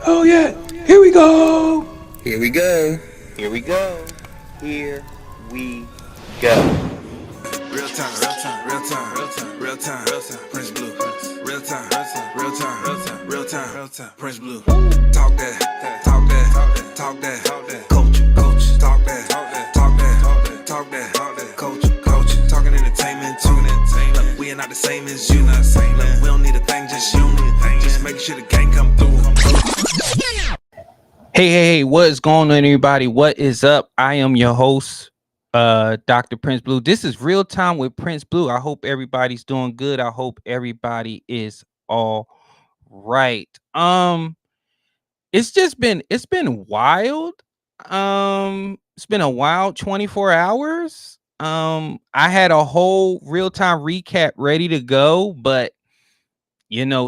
Oh yeah, here we go. Here we go. Here we go. Here we go. Real time, real time, real time, real time, real time, real time, Prince Blue. Real time, real time, real time, real time, real time, real time, Prince Blue. Talk that, talk that, talk that, coach, coach, talk that, talk that, talk that, coach, talking entertainment, look, we are not the same as you, look, we don't need a thing, just you, just make sure the gang come through. Hey, what is going on, everybody? What is up? I am your host, Dr. Prince Blue. This is Real Time with Prince Blue. I hope everybody's doing good. I hope everybody is all right. It's been wild. It's been a wild 24 hours. I had a whole real time recap ready to go, but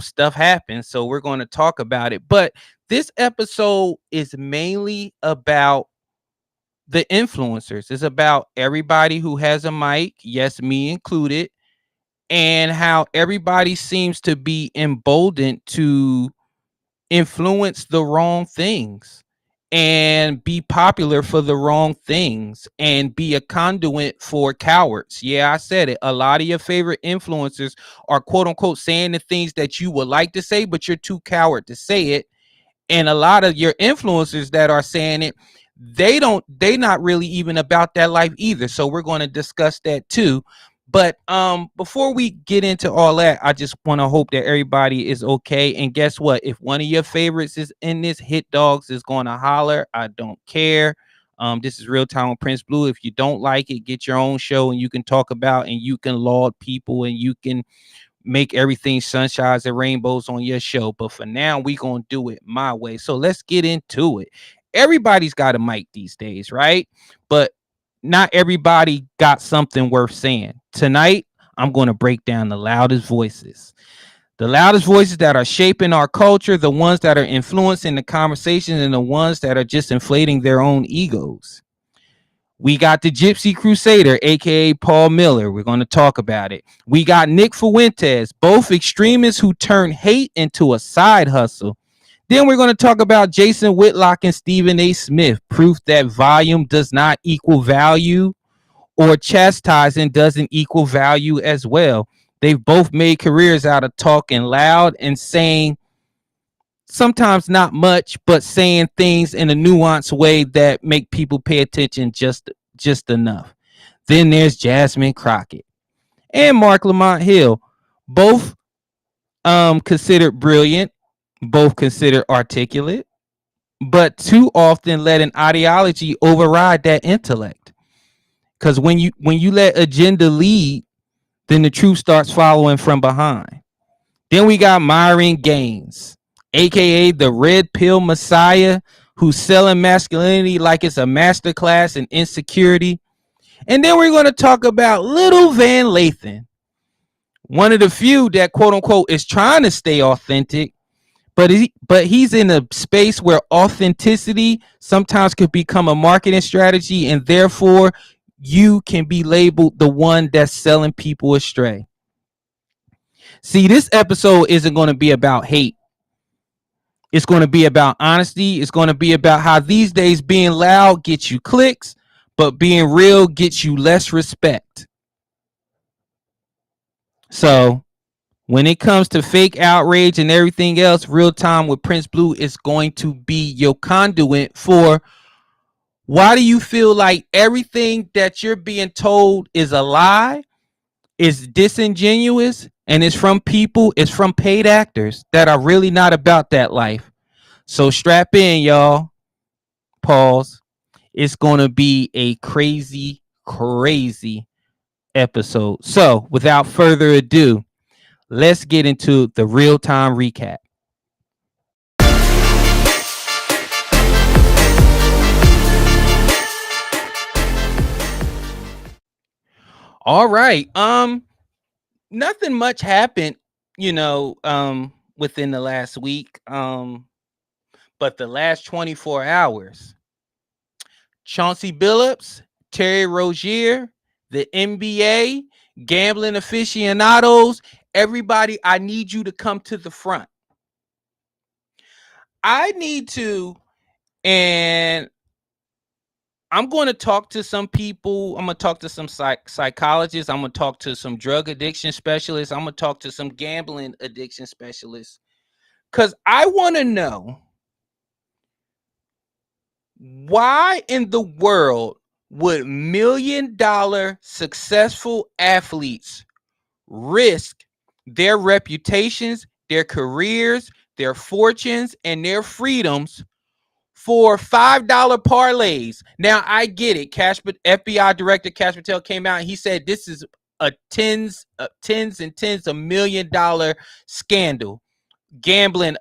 stuff happens, so we're going to talk about it. But this episode is mainly about the influencers. It's about everybody who has a mic, yes, me included, and how everybody seems to be emboldened to influence the wrong things and be popular for the wrong things and be a conduit for cowards. Yeah, I said it. A lot of your favorite influencers are quote unquote saying the things that you would like to say, but you're too coward to say it. And a lot of your influencers that are saying it, they not really even about that life either. So we're going to discuss that too. But before we get into all that, I just want to hope that everybody is okay. And guess what? If one of your favorites is in this, Hit Dogs is going to holler. I don't care. This is Real Time with Prince Blue. If you don't like it, get your own show and you can talk about and you can laud people and you can make everything sunshines and rainbows on your show. But for now, we gonna do it my way. So let's get into it. Everybody's got a mic these days, right? But not everybody got something worth saying. Tonight, I'm going to break down the loudest voices. The loudest voices that are shaping our culture, the ones that are influencing the conversation, and the ones that are just inflating their own egos. We got the Gypsy Crusader, aka Paul Miller. We're going to talk about it. We got Nick Fuentes, both extremists who turn hate into a side hustle. Then we're going to talk about Jason Whitlock and Stephen A. Smith, proof that volume does not equal value, or chastising doesn't equal value as well. They've both made careers out of talking loud and saying sometimes not much, but saying things in a nuanced way that make people pay attention just enough. Then there's Jasmine Crockett and Marc Lamont Hill, both considered brilliant, both considered articulate, but too often let an ideology override that intellect. Because when you let agenda lead, then the truth starts following from behind. Then we got Myron Gaines, aka the Red Pill Messiah, who's selling masculinity like it's a masterclass in insecurity. And then we're going to talk about Little Van Lathan, one of the few that quote unquote is trying to stay authentic, but he's in a space where authenticity sometimes could become a marketing strategy, and therefore you can be labeled the one that's selling people astray. See, this episode isn't going to be about hate. It's going to be about honesty. It's going to be about how these days being loud gets you clicks, but being real gets you less respect. So when it comes to fake outrage and everything else, Real Time with Prince Blue is going to be your conduit for why do you feel like everything that you're being told is a lie, is disingenuous, and it's from people, it's from paid actors that are really not about that life. So strap in, y'all. Pause. It's going to be a crazy, crazy episode. So without further ado, let's get into the Real Time recap. All right. Nothing much happened, within the last week. But the last 24 hours, Chauncey Billups, Terry Rozier, the NBA, gambling aficionados, everybody, I need you to come to the front. I need to, and I'm going to talk to some people. I'm going to talk to some psychologists. I'm going to talk to some drug addiction specialists. I'm going to talk to some gambling addiction specialists. Because I want to know, why in the world would $1 million successful athletes risk their reputations, their careers, their fortunes, and their freedoms for $5 parlays? Now, I get it. FBI Director Cash Patel came out and he said this is a tens and tens of $1 million scandal, gambling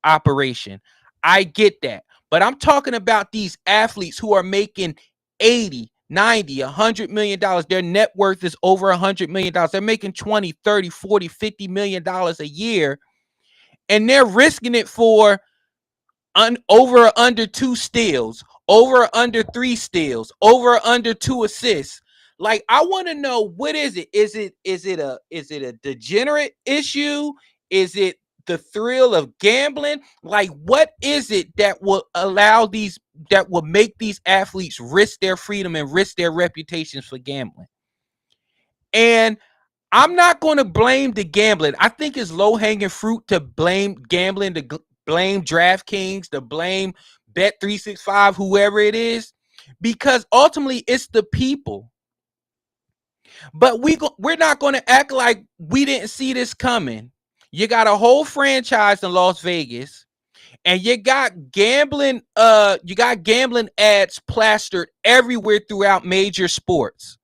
operation. I get that. But I'm talking about these athletes who are making 80, 90, $100 million. Their net worth is over $100 million. They're making 20, 30, 40, $50 million a year. And they're risking it for over or under 2 steals, over or under 3 steals, over or under 2 assists. Like, I want to know, what is it? Is it a degenerate issue? Is it the thrill of gambling? Like, what is it that will make these athletes risk their freedom and risk their reputations for gambling? And I'm not going to blame the gambling. I think it's low-hanging fruit to blame gambling, to blame DraftKings, to blame Bet365, whoever it is, because ultimately it's the people. But we're not going to act like we didn't see this coming. You got a whole franchise in Las Vegas, and you got gambling ads plastered everywhere throughout major sports.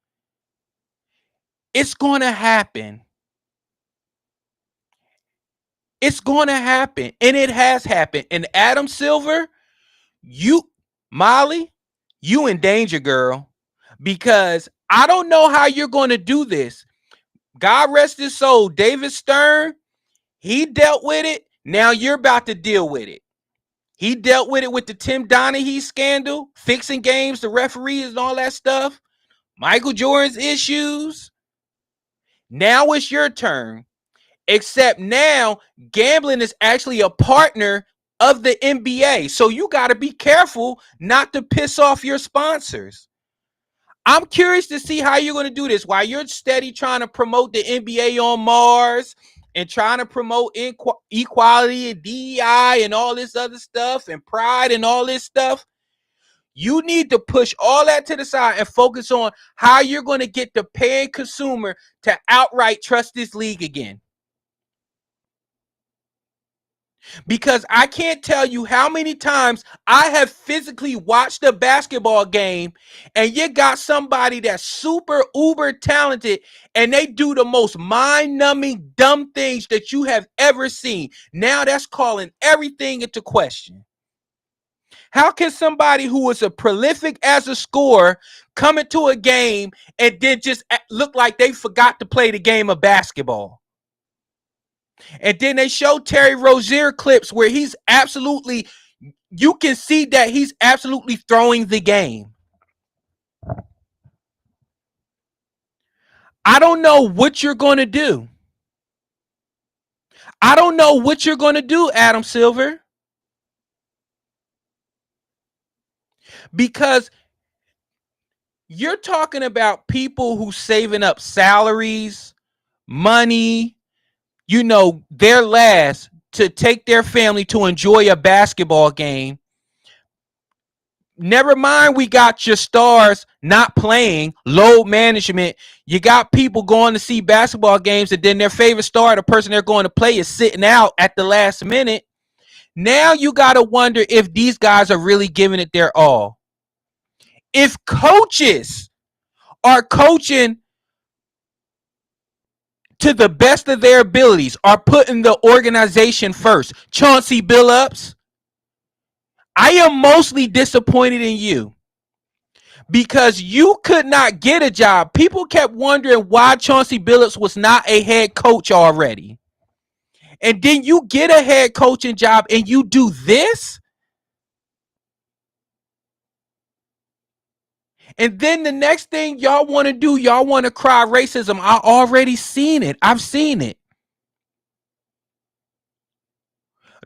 It's going to happen. It's going to happen, and it has happened. And Adam Silver, Molly, you in danger, girl, because I don't know how you're going to do this. God rest his soul, David Stern, he dealt with it. Now you're about to deal with it. He dealt with it with the Tim Donaghy scandal, fixing games, the referees, and all that stuff. Michael Jordan's issues. Now it's your turn. Except now, gambling is actually a partner of the NBA. So you got to be careful not to piss off your sponsors. I'm curious to see how you're going to do this while you're steady trying to promote the NBA on Mars and trying to promote equality and DEI and all this other stuff and pride and all this stuff. You need to push all that to the side and focus on how you're going to get the paying consumer to outright trust this league again. Because I can't tell you how many times I have physically watched a basketball game and you got somebody that's super uber talented and they do the most mind-numbing dumb things that you have ever seen. Now that's calling everything into question. How can somebody who was a prolific as a scorer come into a game and then just look like they forgot to play the game of basketball? And then they show Terry Rozier clips where he's absolutely, you can see that he's absolutely throwing the game. I don't know what you're going to do. I don't know what you're going to do, Adam Silver. Because you're talking about people who saving up salaries, money, their last to take their family to enjoy a basketball game. Never mind, we got your stars not playing, load management. You got people going to see basketball games, and then their favorite star, the person they're going to play, is sitting out at the last minute. Now you got to wonder if these guys are really giving it their all. If coaches are coaching to the best of their abilities, are putting the organization first, Chauncey Billups, I am mostly disappointed in you. Because you could not get a job. People kept wondering why Chauncey Billups was not a head coach already. And then you get a head coaching job and you do this? And then the next thing y'all want to do, y'all want to cry racism. I already seen it. I've seen it.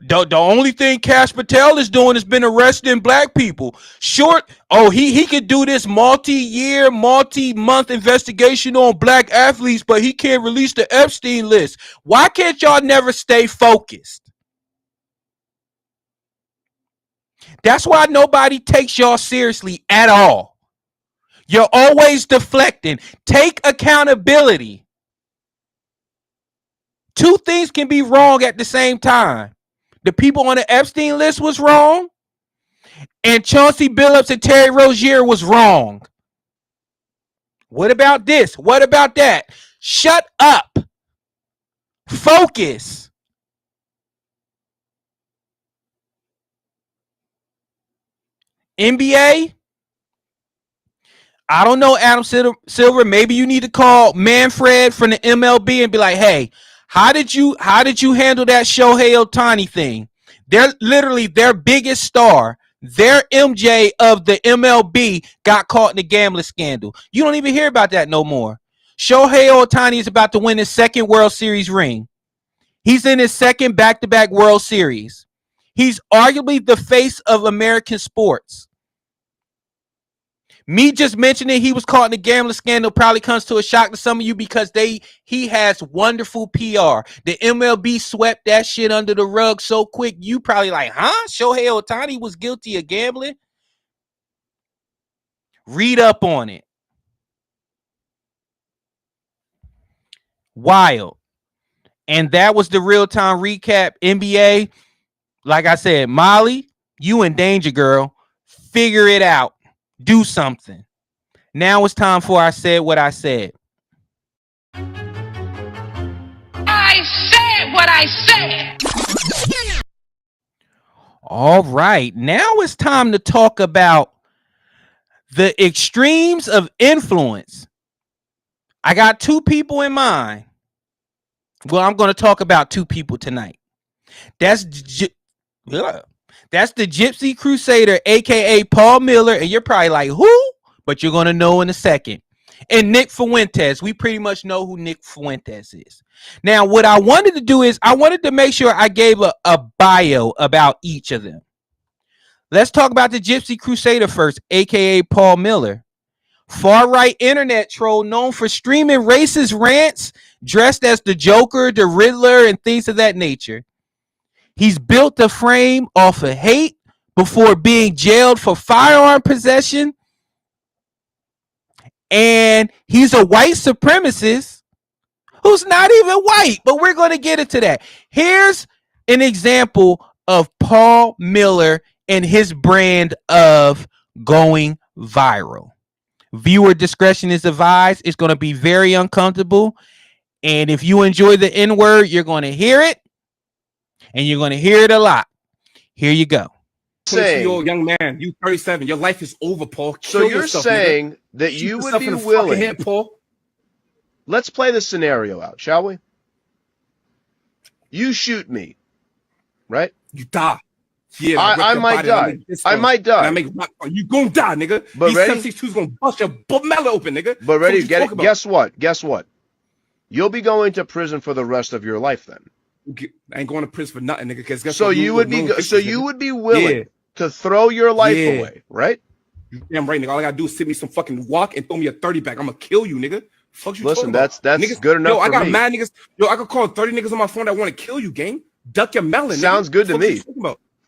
The only thing Cash Patel is doing has been arresting black people. He could do this multi-year, multi-month investigation on black athletes, but he can't release the Epstein list. Why can't y'all never stay focused? That's why nobody takes y'all seriously at all. You're always deflecting. Take accountability. Two things can be wrong at the same time. The people on the Epstein list was wrong, and Chauncey Billups and Terry Rozier was wrong. What about this? What about that? Shut up. Focus. NBA? I don't know, Adam Silver. Maybe you need to call Manfred from the MLB and be like, hey, how did you handle that Shohei Ohtani thing? They're literally their biggest star. Their MJ of the MLB got caught in the gambling scandal. You don't even hear about that no more. Shohei Ohtani is about to win his second World Series ring. He's in his second back-to-back World Series. He's arguably the face of American sports. Me just mentioning he was caught in the gambling scandal probably comes to a shock to some of you because he has wonderful PR. The MLB swept that shit under the rug so quick, you probably like, huh? Shohei Ohtani was guilty of gambling? Read up on it. Wild. And that was the real-time recap. NBA, like I said, Molly, you in danger, girl. Figure it out. Do something. Now it's time for I said what I said. I said what I said. All right, now it's time to talk about the extremes of influence. I got two people in mind. Well, I'm going to talk about two people tonight. That's that's the Gypsy Crusader, aka Paul Miller, and you're probably like, who? But you're going to know in a second. And Nick Fuentes. We pretty much know who Nick Fuentes is. Now, what I wanted to do is I wanted to make sure I gave a bio about each of them. Let's talk about the Gypsy Crusader first, aka Paul Miller. Far-right internet troll known for streaming racist rants, dressed as the Joker, the Riddler, and things of that nature. He's built the frame off of hate before being jailed for firearm possession. And he's a white supremacist who's not even white, but we're going to get into that. Here's an example of Paul Miller and his brand of going viral. Viewer discretion is advised. It's going to be very uncomfortable. And if you enjoy the N-word, you're going to hear it. And you're going to hear it a lot. Here you go. 23-year-old young man, you 37. Your life is over, Paul. So you're saying that you would be willing. Head, Paul. Let's play the scenario out, shall we? You shoot me, right? You die. Yeah, I might die. I might die. You gonna die, nigga. But these ready? 762's gonna bust your melon open, nigga. But ready? Guess what? Guess what? You'll be going to prison for the rest of your life then. I ain't going to prison for nothing, nigga. Guess so you would be. So you would be willing to throw your life away, right? Damn right, nigga. All I gotta do is send me some fucking walk and throw me a 30 back. I'm gonna kill you, nigga. Fuck you. Listen, that's niggas, good enough. Yo, I got me. mad niggas. Yo, I could call 30 niggas on my phone that want to kill you, gang. Duck your melon. Sounds nigga. good to me.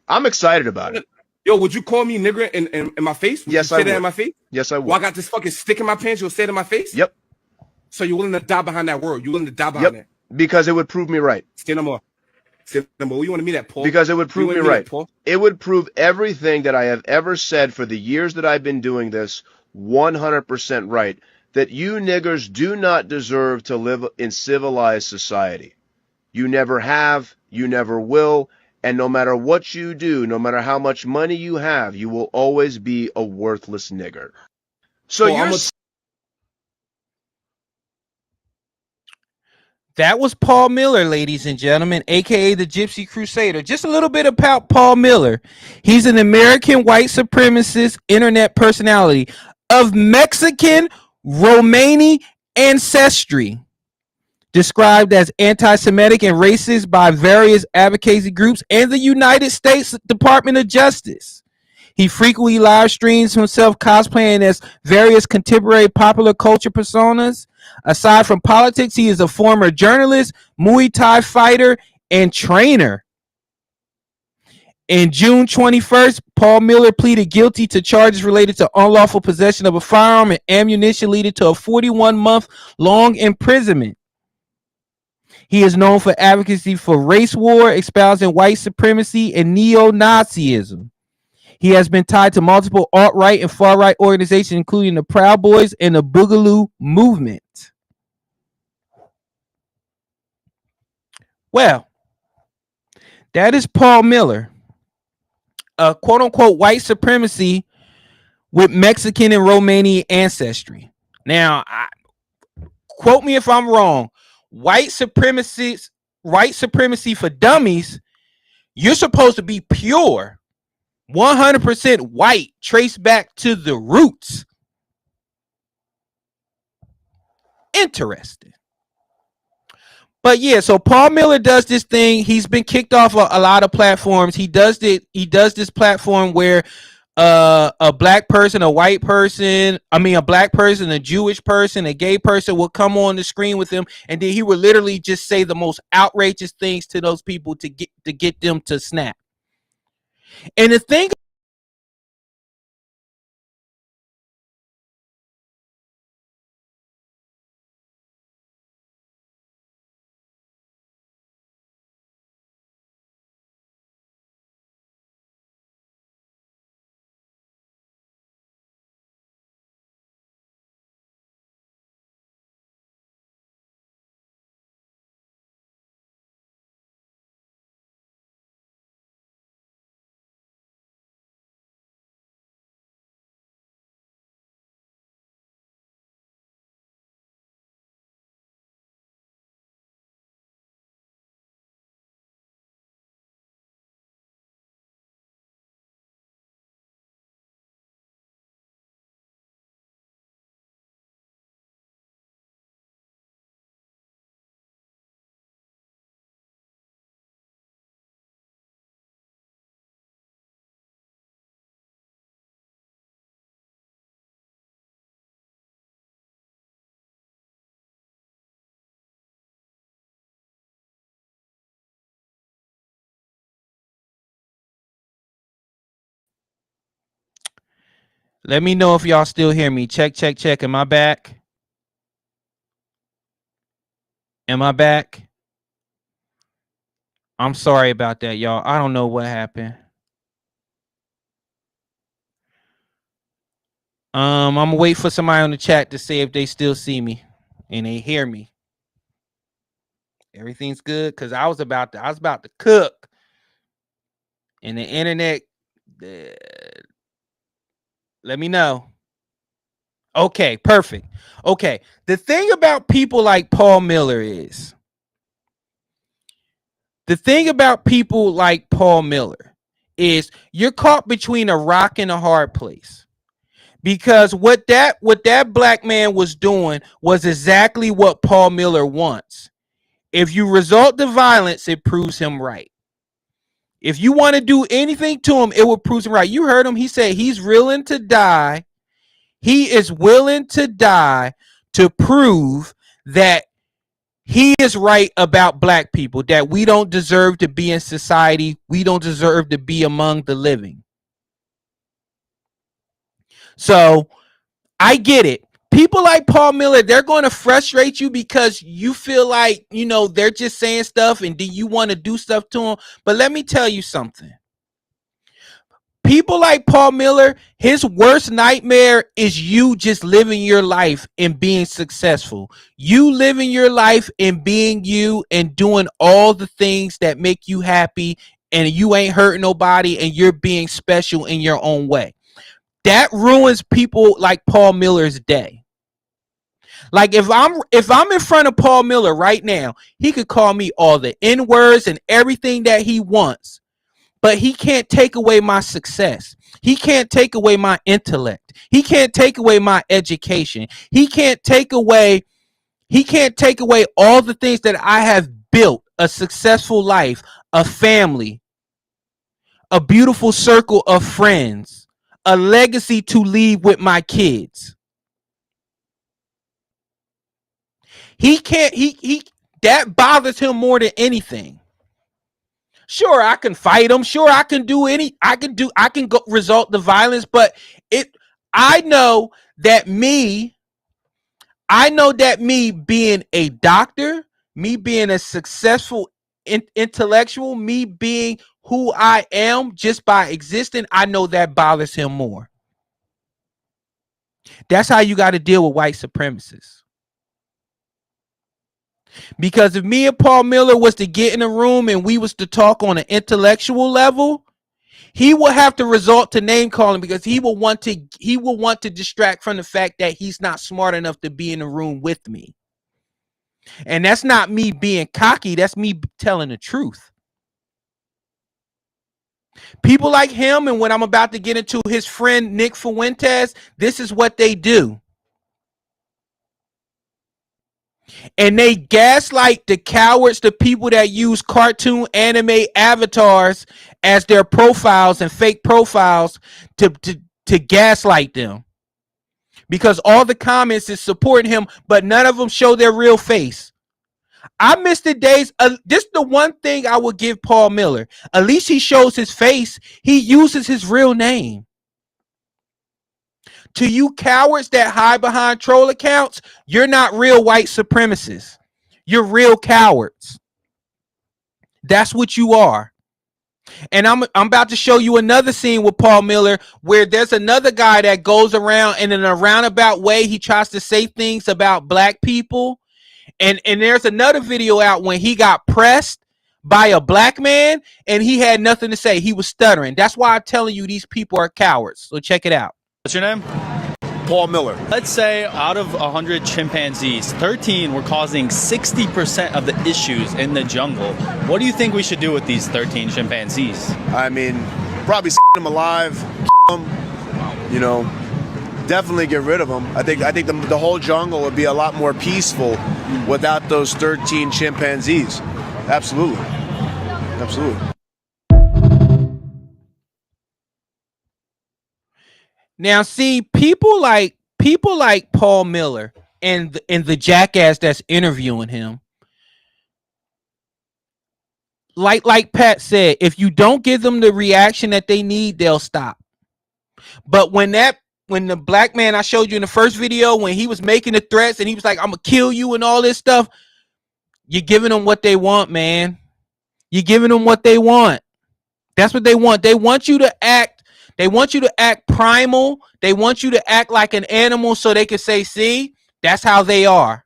I'm excited about it. Yo, would you call me nigger in my face? Would yes, you I say would. that in my face? Yes, I would. Well, I got this fucking stick in my pants. You'll say it in my face? Yep. So you're willing to die behind that word? You're willing to die behind that? Because it would prove me right. Say no more. Say no more. You want to meet that, Paul? Because it would prove me right. It would prove everything that I have ever said for the years that I've been doing this 100% right. That you niggers do not deserve to live in civilized society. You never have, you never will, and no matter what you do, no matter how much money you have, you will always be a worthless nigger. So That was Paul Miller, ladies and gentlemen, aka the Gypsy Crusader. Just a little bit about Paul Miller. He's an American white supremacist internet personality of Mexican Romani ancestry, described as anti-Semitic and racist by various advocacy groups and the United States Department of Justice. He frequently live streams himself cosplaying as various contemporary popular culture personas. Aside from politics, he is a former journalist, Muay Thai fighter, and trainer. In June 21st, Paul Miller pleaded guilty to charges related to unlawful possession of a firearm and ammunition, leading to a 41-month-long imprisonment. He is known for advocacy for race war, espousing white supremacy and neo-Nazism. He has been tied to multiple alt-right and far-right organizations, including the Proud Boys and the Boogaloo Movement. Well, that is Paul Miller, a quote-unquote white supremacy with Mexican and Romanian ancestry. Now, quote me if I'm wrong. White supremacy for dummies, you're supposed to be pure, 100% white, traced back to the roots. Interesting. But yeah, so Paul Miller does this thing. He's been kicked off a lot of platforms. He does this platform where a black person, a white person, a black person, a Jewish person, a gay person will come on the screen with him, and then he would literally just say the most outrageous things to those people to get them to snap. And the thing Let me know if y'all still hear me. Check, check, check. Am I back? Am I back? I'm sorry about that, y'all. I don't know what happened. I'm gonna wait for somebody on the chat to say if they still see me and they hear me. Everything's good because I was about to cook, and the internet. Let me know. Okay, perfect. Okay, the thing about people like Paul Miller is you're caught between a rock and a hard place. Because what that black man was doing was exactly what Paul Miller wants. If you resort to violence, it proves him right. If you want to do anything to him, it will prove him right. You heard him. He said he's willing to die. He is willing to die to prove that he is right about black people, that we don't deserve to be in society. We don't deserve to be among the living. So I get it. People like Paul Miller, they're going to frustrate you because you feel like, they're just saying stuff and do you want to do stuff to them? But let me tell you something. People like Paul Miller, his worst nightmare is you just living your life and being successful. You living your life and being you and doing all the things that make you happy and you ain't hurting nobody and you're being special in your own way. That ruins people like Paul Miller's day. Like if I'm in front of Paul Miller right now, he could call me all the N-words and everything that he wants, but he can't take away my success. He can't take away my intellect. He can't take away my education. He can't take away all the things that I have built, a successful life, a family, a beautiful circle of friends, a legacy to leave with my kids. He can't, that bothers him more than anything. Sure, I can fight him. Sure, I can go result the violence, but I know that me being a doctor, me being a successful intellectual, me being who I am just by existing, I know that bothers him more. That's how you got to deal with white supremacists. Because if me and Paul Miller was to get in a room and we was to talk on an intellectual level, he will have to resort to name calling because he will want to distract from the fact that he's not smart enough to be in the room with me. And that's not me being cocky, that's me telling the truth. People like him, and when I'm about to get into his friend Nick Fuentes, this is what they do. And they gaslight the cowards, the people that use cartoon anime avatars as their profiles and fake profiles to gaslight them. Because all the comments is supporting him, but none of them show their real face. I miss the days. This is the one thing I would give Paul Miller. At least he shows his face. He uses his real name. To you cowards that hide behind troll accounts, you're not real white supremacists. You're real cowards. That's what you are. And I'm about to show you another scene with Paul Miller where there's another guy that goes around and in a roundabout way he tries to say things about black people. And there's another video out when he got pressed by a black man and he had nothing to say. He was stuttering. That's why I'm telling you these people are cowards. So check it out. What's your name? Paul Miller. Let's say out of 100 chimpanzees, 13 were causing 60% of the issues in the jungle. What do you think we should do with these 13 chimpanzees? I mean, probably them alive, them, definitely get rid of them. I think the whole jungle would be a lot more peaceful without those 13 chimpanzees. Absolutely. Absolutely. Now, see, people like Paul Miller and the jackass that's interviewing him. Like Pat said, if you don't give them the reaction that they need, they'll stop. But when when the black man I showed you in the first video, when he was making the threats and he was like, I'm gonna kill you and all this stuff, you're giving them what they want, man. You're giving them what they want. That's what they want. They want you to act primal. They want you to act like an animal so they can say, see, that's how they are.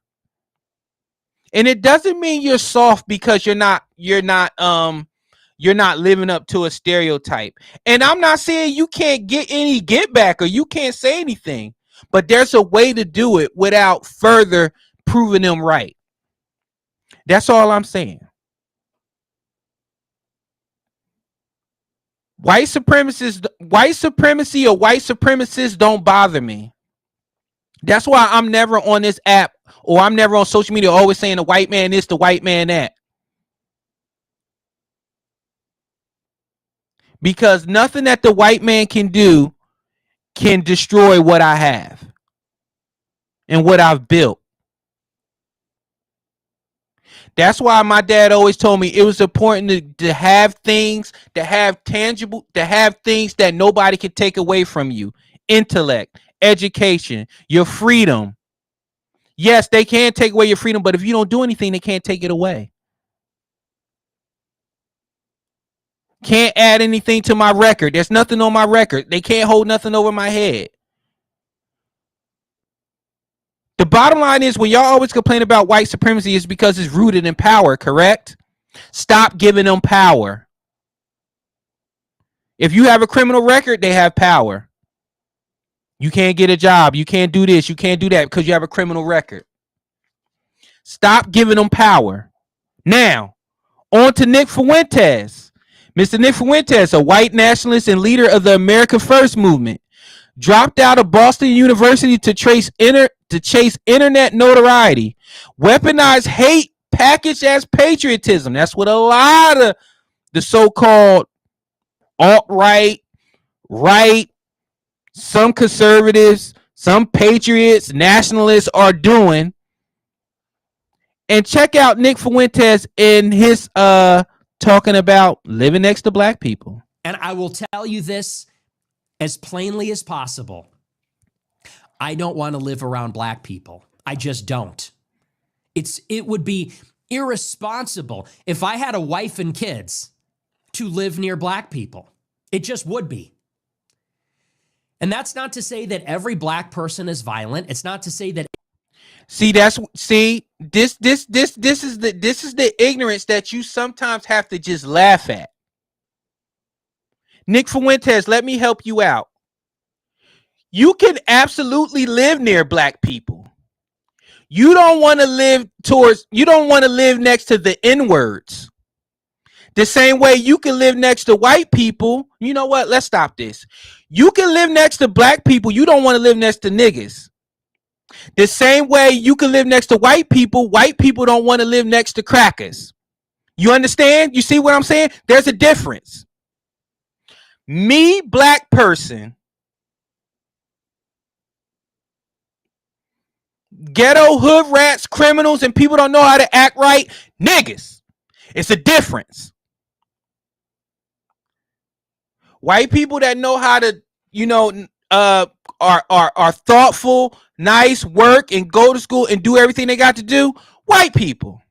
And it doesn't mean you're soft because you're not living up to a stereotype. And I'm not saying you can't get any get back or you can't say anything, but there's a way to do it without further proving them right. That's all I'm saying. White supremacy or white supremacists don't bother me. That's why I'm never on this app or I'm never on social media always saying the white man this, the white man that. Because nothing that the white man can do can destroy what I have and what I've built. That's why my dad always told me it was important to have things, to have tangible, to have things that nobody can take away from you. Intellect, education, your freedom. Yes, they can take away your freedom, but if you don't do anything, they can't take it away. Can't add anything to my record. There's nothing on my record. They can't hold nothing over my head. The bottom line is when y'all always complain about white supremacy is because it's rooted in power, correct? Stop giving them power. If you have a criminal record, they have power. You can't get a job. You can't do this. You can't do that because you have a criminal record. Stop giving them power. Now, on to Nick Fuentes. Mr. Nick Fuentes, a white nationalist and leader of the America First movement, dropped out of Boston University to chase internet notoriety, weaponized hate packaged as patriotism. That's what a lot of the so-called alt-right, right, some conservatives, some patriots, nationalists are doing. And check out Nick Fuentes in his talking about living next to black people. And I will tell you this as plainly as possible. I don't want to live around black people. I just don't. It would be irresponsible if I had a wife and kids to live near black people. It just would be. And that's not to say that every black person is violent. It's not to say that. This is the ignorance that you sometimes have to just laugh at. Nick Fuentes, let me help you out. You can absolutely live near black people. You don't want to live next to the N-words. The same way you can live next to white people. You know what? Let's stop this. You can live next to black people. You don't want to live next to niggas. The same way you can live next to white people don't want to live next to crackers. You understand? You see what I'm saying? There's a difference. Me, black person, ghetto hood rats, criminals, and people don't know how to act right, niggas. It's a difference. White people that know how to, are thoughtful, nice, work, and go to school and do everything they got to do, white people.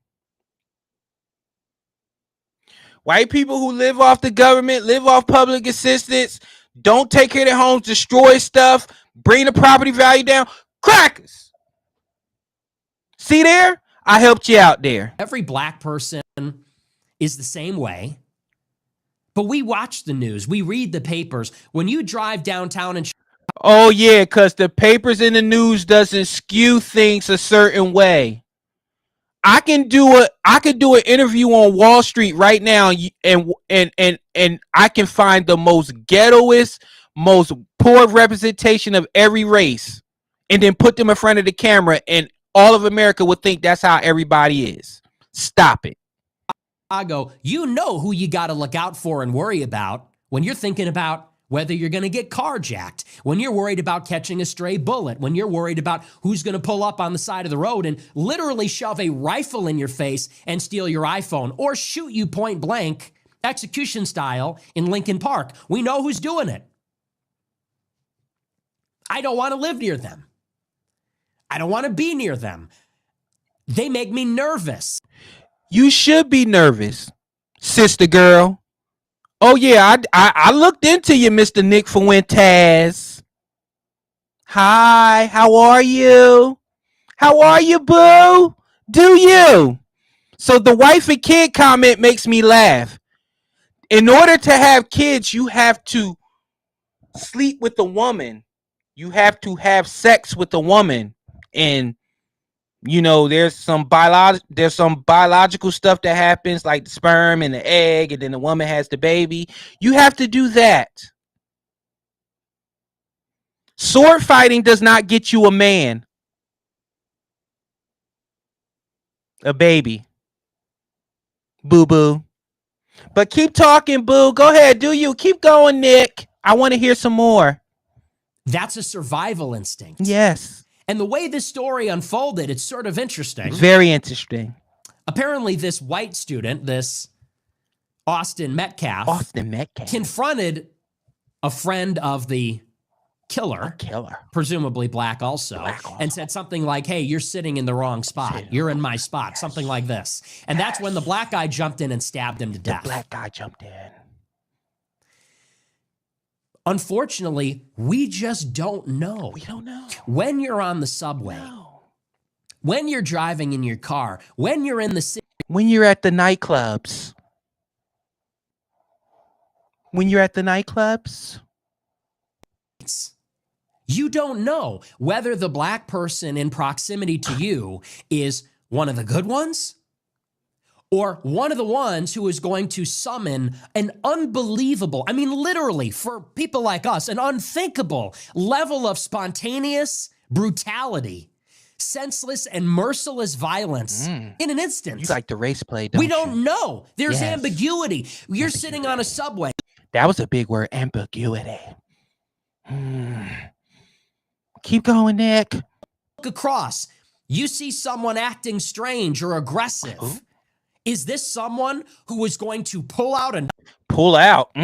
White people who live off the government, live off public assistance, don't take care of their homes, destroy stuff, bring the property value down, crackers. See there? I helped you out there. Every black person is the same way. But we watch the news. We read the papers. When you drive downtown and oh yeah, because the papers in the news doesn't skew things a certain way. I can do an interview on Wall Street right now, and I can find the most ghettoest, most poor representation of every race, and then put them in front of the camera, and all of America would think that's how everybody is. Stop it. You know who you got to look out for and worry about when you're thinking about whether you're going to get carjacked, when you're worried about catching a stray bullet, when you're worried about who's going to pull up on the side of the road and literally shove a rifle in your face and steal your iPhone or shoot you point blank, execution style in Lincoln Park. We know who's doing it. I don't want to live near them. I don't want to be near them. They make me nervous. You should be nervous, sister girl. Oh yeah, I looked into you, Mr. Nick Fuentes. Hi, how are you? How are you, boo? Do you? So the wife and kid comment makes me laugh. In order to have kids, you have to sleep with a woman. You have to have sex with a woman. And you know, there's some biological stuff that happens, like the sperm and the egg, and then the woman has the baby. You have to do that. Sword fighting does not get you a man. A baby. Boo boo. But keep talking, boo. Go ahead, do you. Keep going, Nick. I want to hear some more. That's a survival instinct. Yes. And the way this story unfolded, it's sort of interesting. Very interesting. Apparently, this white student, this Austin Metcalf, confronted a friend of the killer, presumably black also, and said something like, hey, you're sitting in the wrong spot. You're in my spot, something like this. And that's when the black guy jumped in and stabbed him to death. The black guy jumped in. Unfortunately, we just don't know. We don't know. When you're on the subway, when you're driving in your car, when you're in the city, when you're at the nightclubs, you don't know whether the black person in proximity to you is one of the good ones or one of the ones who is going to summon an unbelievable, I mean, literally, for people like us, an unthinkable level of spontaneous brutality, senseless and merciless violence in an instant. You like the race play, don't you? We don't know. There's ambiguity. You're sitting on a subway. That was a big word, ambiguity. Keep going, Nick. Look across. You see someone acting strange or aggressive. Is this someone who is going to pull out a pull out?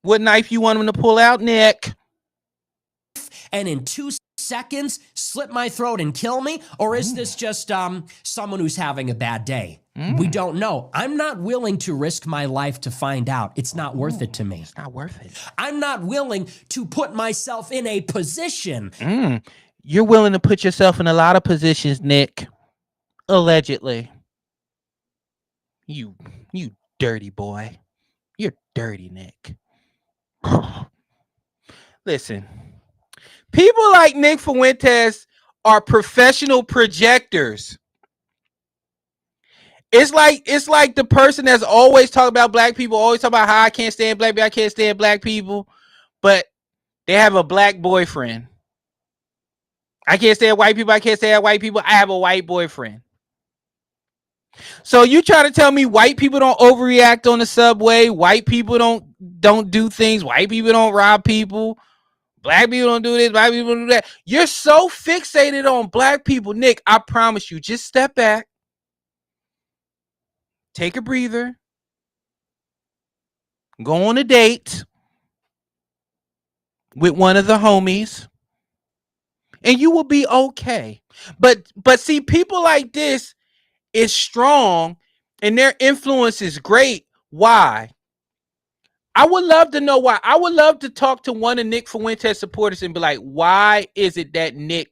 What knife you want him to pull out, Nick? And in 2 seconds slit my throat and kill me? Or is this just someone who's having a bad day? We don't know. I'm not willing to risk my life to find out. It's not worth it to me. It's not worth it. I'm not willing to put myself in a position. You're willing to put yourself in a lot of positions, Nick. Allegedly. You dirty boy. You're dirty, Nick. Listen. People like Nick Fuentes are professional projectors. It's like the person that's always talking about black people, always talk about how I can't stand black people, I can't stand black people, but they have a black boyfriend. I can't stand white people, I can't stand white people, I have a white boyfriend. So you try to tell me white people don't overreact on the subway, white people don't do things, white people don't rob people, black people don't do this, black people don't do that. You're so fixated on black people, Nick. I promise you, just step back. Take a breather. Go on a date with one of the homies. And you will be okay. But see, people like this is strong and their influence is great. Why? I would love to know why. I would love to talk to one of Nick Fuentes supporters and be like, why is it that Nick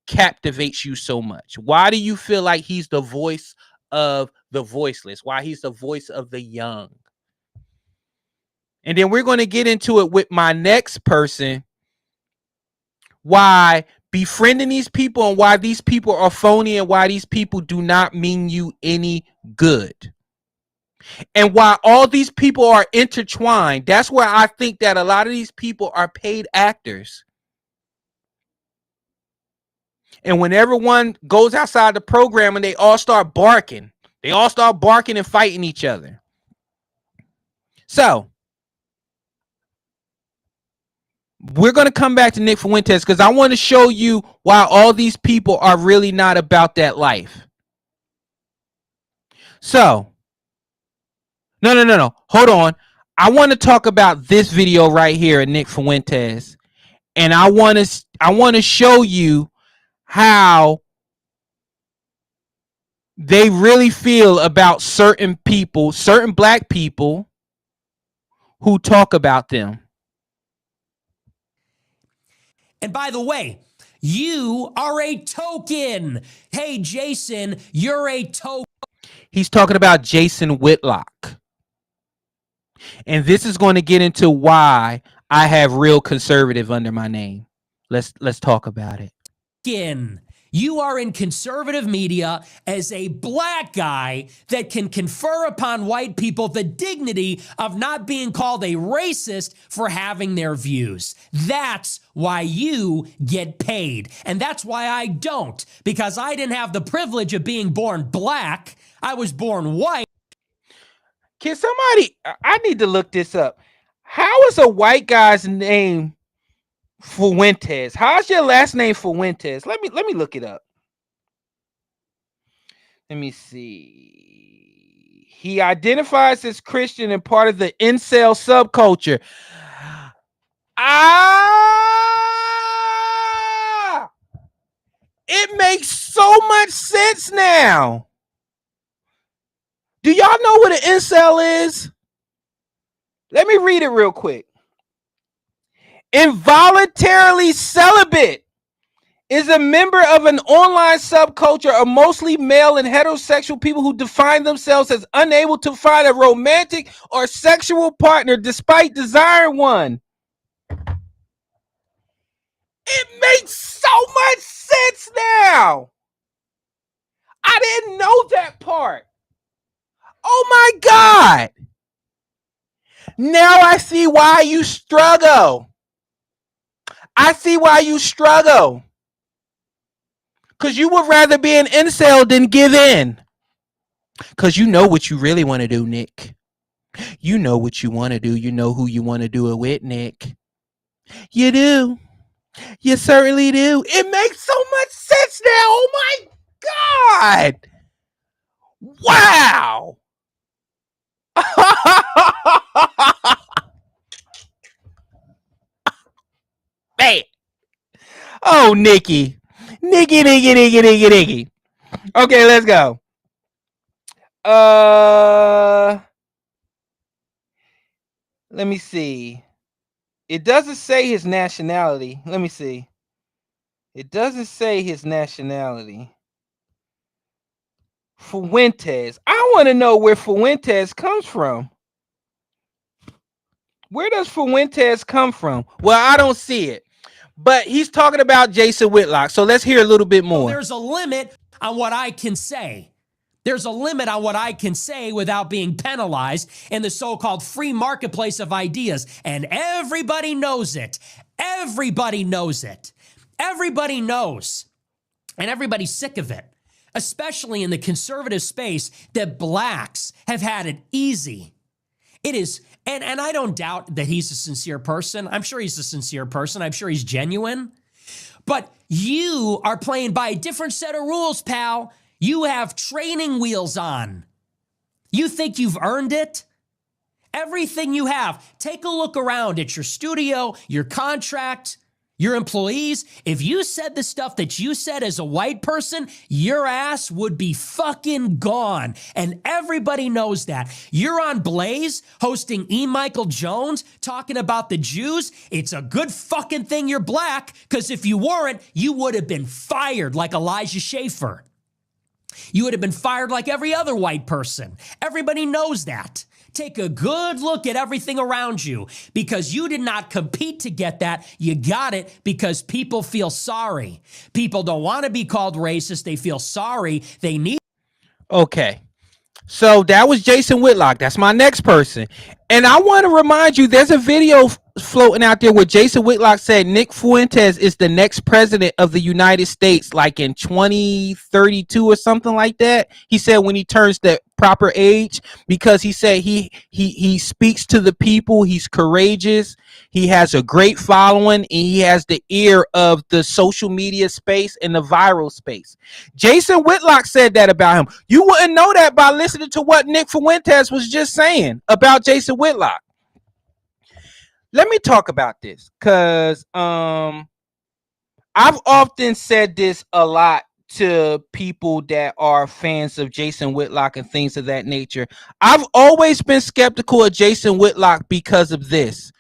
captivates you so much? Why do you feel like he's the voice of the voiceless? Why he's the voice of the young? And then we're going to get into it with my next person. Why befriending these people and why these people are phony and why these people do not mean you any good. And why all these people are intertwined. That's where I think that a lot of these people are paid actors. And whenever one goes outside the program and they all start barking. They all start barking and fighting each other. So, we're going to come back to Nick Fuentes because I want to show you why all these people are really not about that life. So, no. Hold on. I want to talk about this video right here of Nick Fuentes. And I want to show you how they really feel about certain people, certain black people who talk about them. And by the way, you are a token. Hey, Jason, you're a token. He's talking about Jason Whitlock. And this is going to get into why I have Real Conservative under my name. Let's talk about it. You are in conservative media as a black guy that can confer upon white people the dignity of not being called a racist for having their views. That's why you get paid. And that's why I don't, because I didn't have the privilege of being born black. I was born white. Can somebody, I need to look this up. How is a white guy's name Fuentes? How's your last name Fuentes? Let me look it up. Let me see. He identifies as Christian and part of the incel subculture. It makes so much sense now. Do y'all know what an incel is? Let me read it real quick. Involuntarily celibate is a member of an online subculture of mostly male and heterosexual people who define themselves as unable to find a romantic or sexual partner despite desiring one. It makes so much sense now. I didn't know that part. Oh my God. Now I see why you struggle. I see why you struggle. Because you would rather be an incel than give in. Because you know what you really want to do, Nick. You know what you want to do. You know who you want to do it with, Nick. You do. You certainly do. It makes so much sense now. Oh my God. Wow. Man. Oh, Nikki. Nikki. Okay, let's go. Let me see. It doesn't say his nationality. Let me see. It doesn't say his nationality. Fuentes. I want to know where Fuentes comes from. Where does Fuentes come from? Well, I don't see it. But he's talking about Jason Whitlock. So let's hear a little bit more. There's a limit on what I can say. There's a limit on what I can say without being penalized in the so-called free marketplace of ideas. And everybody knows it. Everybody knows it. Everybody knows. And everybody's sick of it, especially in the conservative space, that blacks have had it easy. It is, and I don't doubt that he's a sincere person. I'm sure he's a sincere person. I'm sure he's genuine. But you are playing by a different set of rules, pal. You have training wheels on. You think you've earned it? Everything you have. Take a look around at your studio, your contract, your employees. If you said the stuff that you said as a white person, your ass would be fucking gone. And everybody knows that. You're on Blaze hosting E. Michael Jones talking about the Jews. It's a good fucking thing you're black, because if you weren't, you would have been fired like Elijah Schaffer. You would have been fired like every other white person. Everybody knows that. Take a good look at everything around you, because you did not compete to get that. You got it because people feel sorry. People don't want to be called racist. They feel sorry. They need. Okay. So that was Jason Whitlock. That's my next person. And I want to remind you, there's a video floating out there where Jason Whitlock said Nick Fuentes is the next president of the United States, like in 2032 or something like that. He said when he turns the proper age, because he said he speaks to the people. He's courageous. He has a great following, and he has the ear of the social media space and the viral space. Jason Whitlock said that about him. You wouldn't know that by listening to what Nick Fuentes was just saying about Jason Whitlock. let me talk about this, because I've often said this a lot to people that are fans of Jason Whitlock and things of that nature. I've always been skeptical of Jason Whitlock because of this.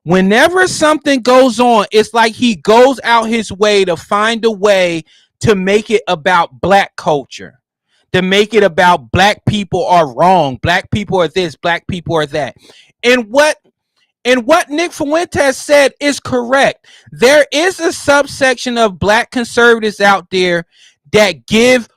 Whenever something goes on, it's like he goes out his way to find a way to make it about black culture, to make it about black people are wrong, black people are this, black people are that. And what Nick Fuentes said is correct. There is a subsection of black conservatives out there that give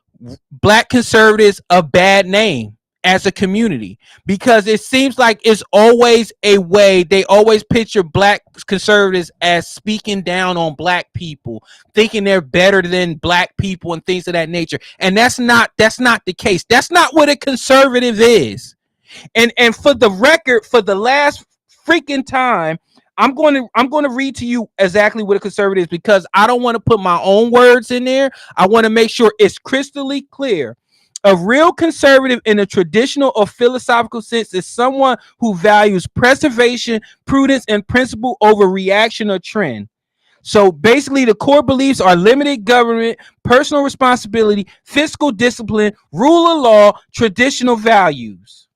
black conservatives a bad name as a community, because it seems like it's always a way. They always picture black conservatives as speaking down on black people, thinking they're better than black people and things of that nature. And that's not the case. That's not what a conservative is. And for the record, for the last freaking time, I'm going to read to you exactly what a conservative is, because I don't want to put my own words in there. I want to make sure it's crystally clear. A real conservative in a traditional or philosophical sense is someone who values preservation, prudence, and principle over reaction or trend. So basically, the core beliefs are limited government, personal responsibility, fiscal discipline, rule of law, traditional values.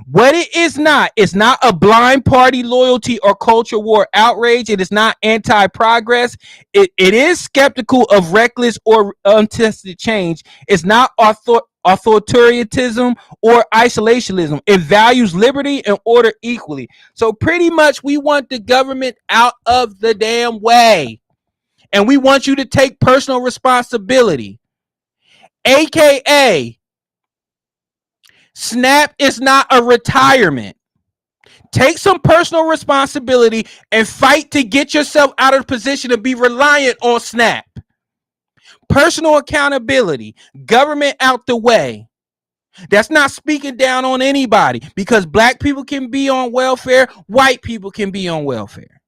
What it is not, it's not a blind party loyalty or culture war outrage. It is not anti-progress. It is skeptical of reckless or untested change. It's not authoritarianism or isolationism. It values liberty and order equally. So pretty much we want the government out of the damn way. And we want you to take personal responsibility. AKA, SNAP is not a retirement. Take some personal responsibility and fight to get yourself out of the position to be reliant on SNAP. Personal accountability, government out the way. That's not speaking down on anybody, because black people can be on welfare, white people can be on welfare.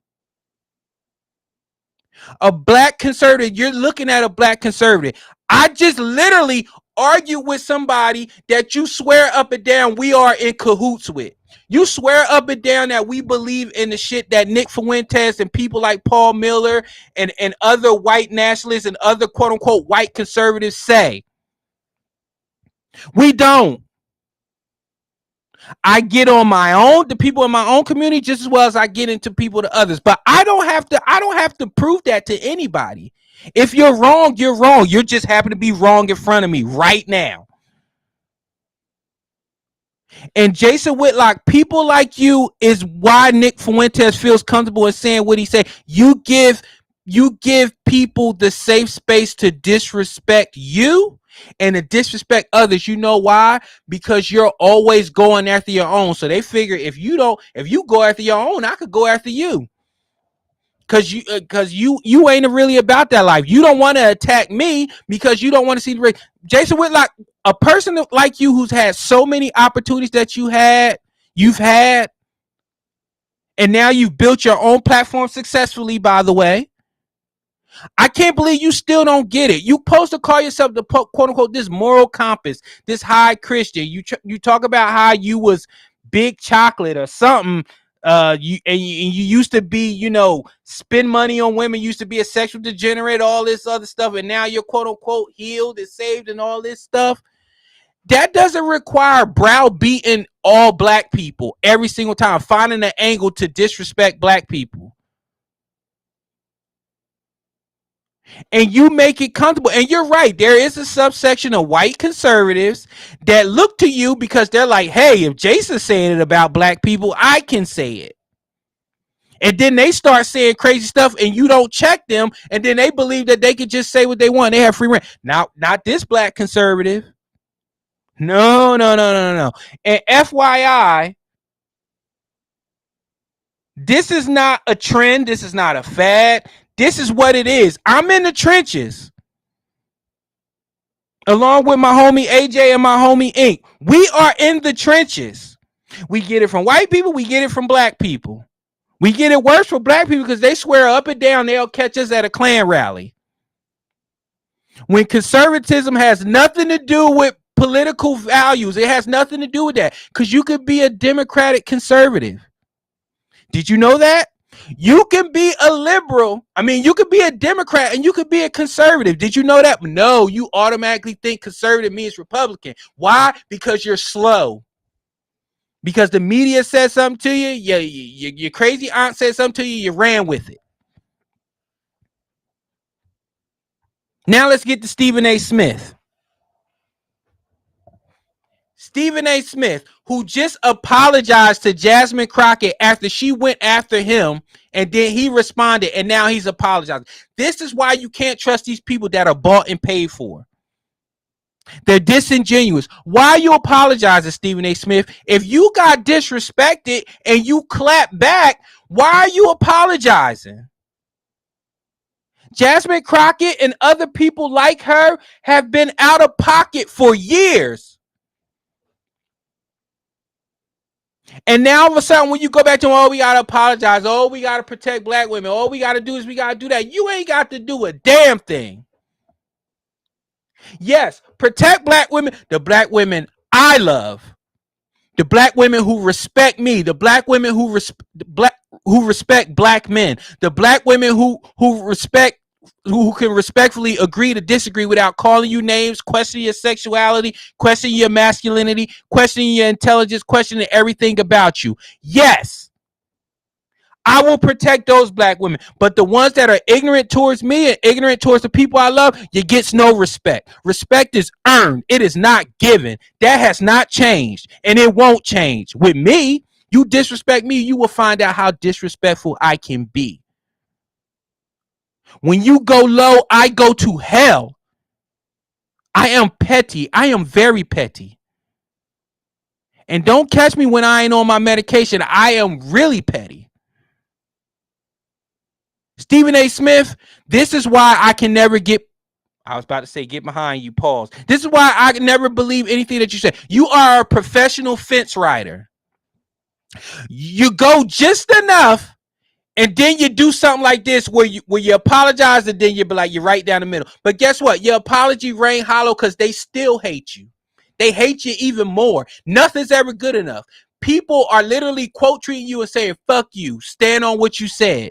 A black conservative, you're looking at a black conservative. I just literally argue with somebody that you swear up and down we are in cahoots with. You swear up and down that we believe in the shit that Nick Fuentes and people like Paul Miller and other white nationalists and other quote unquote white conservatives say. We don't. I get on my own, the people in my own community, just as well as I get into people to others. But I don't have to prove that to anybody. If you're wrong, you're wrong. You just happen to be wrong in front of me right now. And Jason Whitlock, people like you is why Nick Fuentes feels comfortable in saying what he said. You give people the safe space to disrespect you and to disrespect others. You know why? Because you're always going after your own. So they figure if you go after your own, I could go after you. Cause you ain't really about that life. You don't want to attack me because you don't want to see the race. Jason Whitlock, a person like you who's had so many opportunities that you've had, and now you've built your own platform successfully, by the way. I can't believe you still don't get it. You supposed to call yourself the quote unquote this moral compass, this high Christian. You talk about how you was big chocolate or something. You used to be, spend money on women, used to be a sexual degenerate, all this other stuff, and now you're quote unquote healed and saved and all this stuff. That doesn't require browbeating all black people every single time, finding an angle to disrespect black people. And you make it comfortable. And you're right. There is a subsection of white conservatives that look to you because they're like, hey, if Jason's saying it about black people, I can say it. And then they start saying crazy stuff and you don't check them. And then they believe that they can just say what they want. They have free reign. Now, not this black conservative. No. And FYI, this is not a trend. This is not a fad. This is what it is. I'm in the trenches. Along with my homie AJ and my homie Ink. We are in the trenches. We get it from white people. We get it from black people. We get it worse for black people because they swear up and down they'll catch us at a Klan rally. When conservatism has nothing to do with political values. It has nothing to do with that. Because you could be a Democratic conservative. Did you know that? You can be a liberal. I mean, you could be a Democrat and you could be a conservative. Did you know that? No, you automatically think conservative means Republican. Why? Because you're slow. Because the media said something to you, your crazy aunt said something to you, you ran with it. Now let's get to Stephen A. Smith. Stephen A. Smith, who just apologized to Jasmine Crockett after she went after him, and then he responded, and now he's apologizing. This is why you can't trust these people that are bought and paid for. They're disingenuous. Why are you apologizing, Stephen A. Smith? If you got disrespected and you clap back, why are you apologizing? Jasmine Crockett and other people like her have been out of pocket for years. And now all of a sudden, when you go back to, oh, we got to apologize. Oh, we got to protect black women. All we got to do is we got to do that. You ain't got to do a damn thing. Yes, protect black women. The black women I love. The black women who respect me. The black women who respect black men. The black women who can respectfully agree to disagree without calling you names, questioning your sexuality, questioning your masculinity, questioning your intelligence, questioning everything about you. Yes, I will protect those black women. But the ones that are ignorant towards me and ignorant towards the people I love, you get no respect. Respect is earned. It is not given. That has not changed, and it won't change. With me, you disrespect me, you will find out how disrespectful I can be. When you go low, I go to hell. I am petty. I am very petty. And don't catch me when I ain't on my medication. I am really petty. Stephen A. Smith, this is why I can never get, I was about to say get behind you, pause. This is why I can never believe anything that you say. You are a professional fence rider. You go just enough, and then you do something like this where you apologize, and then you be like, you're right down the middle. But guess what? Your apology rang hollow because they still hate you. They hate you even more. Nothing's ever good enough. People are literally quote tweeting you and saying, fuck you. Stand on what you said.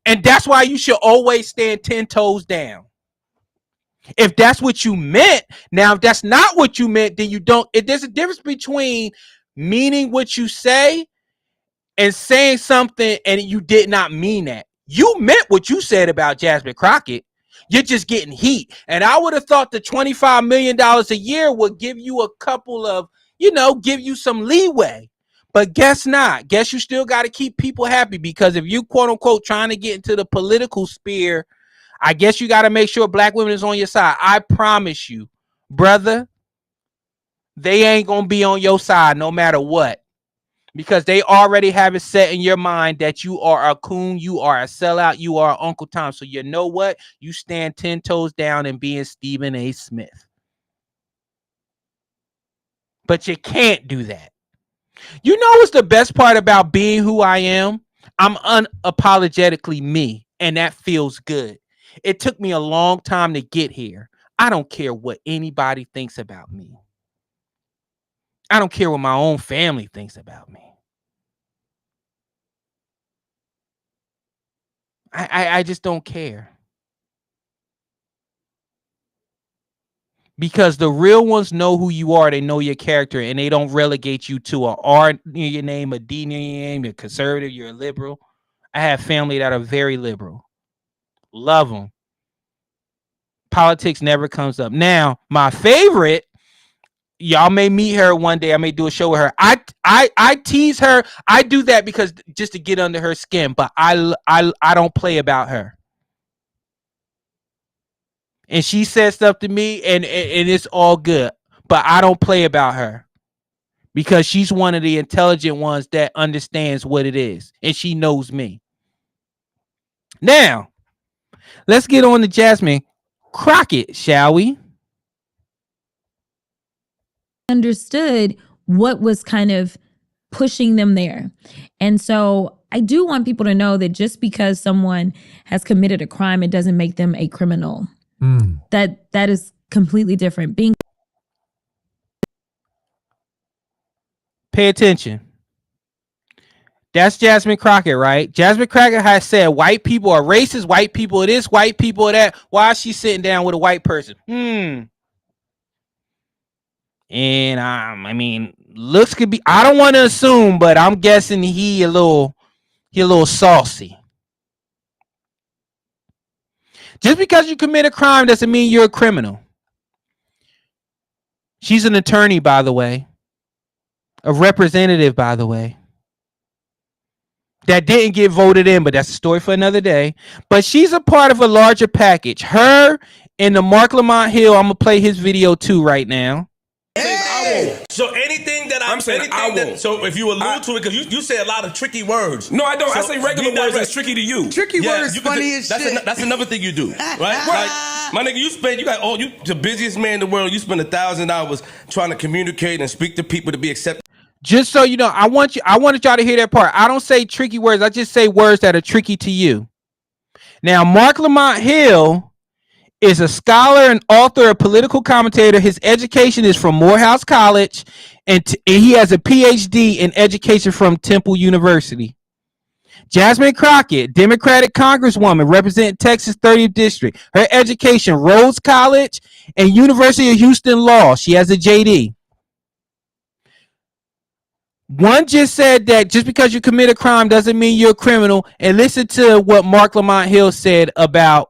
And that's why you should always stand 10 toes down. If that's what you meant, now if that's not what you meant, then you don't. There's a difference between meaning what you say and saying something and you did not mean that. You meant what you said about Jasmine Crockett. You're just getting heat. And I would have thought the $25 million a year would give you a couple of, give you some leeway. But guess not. Guess you still got to keep people happy, because if you quote unquote trying to get into the political sphere, I guess you got to make sure black women is on your side. I promise you, brother, they ain't going to be on your side no matter what, because they already have it set in your mind that you are a coon, you are a sellout, you are Uncle Tom. So you know what? You stand 10 toes down and being Stephen A. Smith. But you can't do that. You know what's the best part about being who I am? I'm unapologetically me, and that feels good. It took me a long time to get here. I don't care what anybody thinks about me. I don't care what my own family thinks about me. I just don't care. Because the real ones know who you are. They know your character, and they don't relegate you to a R near your name, a D near your name. You're conservative, you're a liberal. I have family that are very liberal. Love them. Politics never comes up. Now, my favorite, y'all may meet her one day. I may do a show with her. I tease her. I do that because just to get under her skin, but I don't play about her. And she says stuff to me, and it's all good. But I don't play about her, because she's one of the intelligent ones that understands what it is, and she knows me. Now, let's get on to Jasmine Crockett, shall we? Understood what was kind of pushing them there. And so I do want people to know that just because someone has committed a crime, it doesn't make them a criminal. That is completely different. Pay attention. That's Jasmine Crockett, right? Jasmine Crockett has said white people are racist, white people it is, white people are that. Why is she sitting down with a white person? And I mean, looks could be. I don't want to assume, but I'm guessing he a little saucy. Just because you commit a crime doesn't mean you're a criminal. She's an attorney, by the way, a representative, by the way, that didn't get voted in, but that's a story for another day. But she's a part of a larger package. Her and the Marc Lamont Hill. I'm gonna play his video too right now. Hey. So anything that I'm saying, so if you allude to it, because you say a lot of tricky words. No, I don't. So I say regular words that's tricky to you. Tricky words, funny as shit. That's another thing you do, right? Like, my nigga, you the busiest man in the world. You spend 1,000 hours trying to communicate and speak to people to be accepted. Just so you know, I wanted y'all to hear that part. I don't say tricky words. I just say words that are tricky to you. Now, Marc Lamont Hill is a scholar and author, a political commentator. His education is from Morehouse College, and he has a PhD in education from Temple University. Jasmine Crockett, Democratic Congresswoman, representing Texas 30th District. Her education, Rhodes College and University of Houston Law. She has a JD. One just said that just because you commit a crime doesn't mean you're a criminal. And listen to what Marc Lamont Hill said about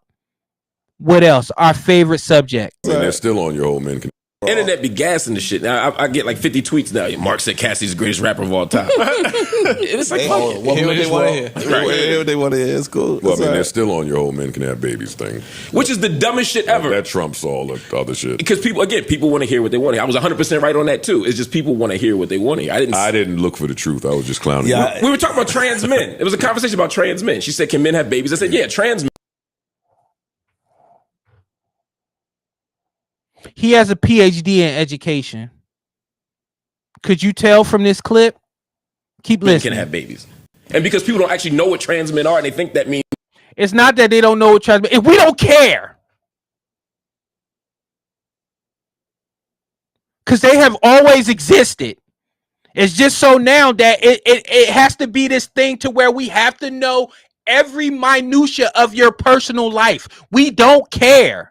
what else? Our favorite subject. And they're still on your old man. Internet be gassing the shit. Now I get like 50 tweets now. Mark said Cassie's the greatest rapper of all time. It's like, hear what they want to hear. Hear what they want to hear. It's cool. Well, I mean, they're still on your old men can have babies thing. Which is the dumbest shit ever. That trumps all the other shit. Because people want to hear what they want to hear. I was 100% right on that too. It's just people want to hear what they want to hear. I didn't look for the truth. I was just clowning. Yeah, we were talking about trans men. It was a conversation about trans men. She said, can men have babies? I said, yeah, trans men. He has a PhD in education. Could you tell from this clip? Keep listening. Can have babies. And because people don't actually know what trans men are, and they think that means... It's not that they don't know what trans men... If we don't care. Because they have always existed. It's just so now that it has to be this thing to where we have to know every minutia of your personal life. We don't care.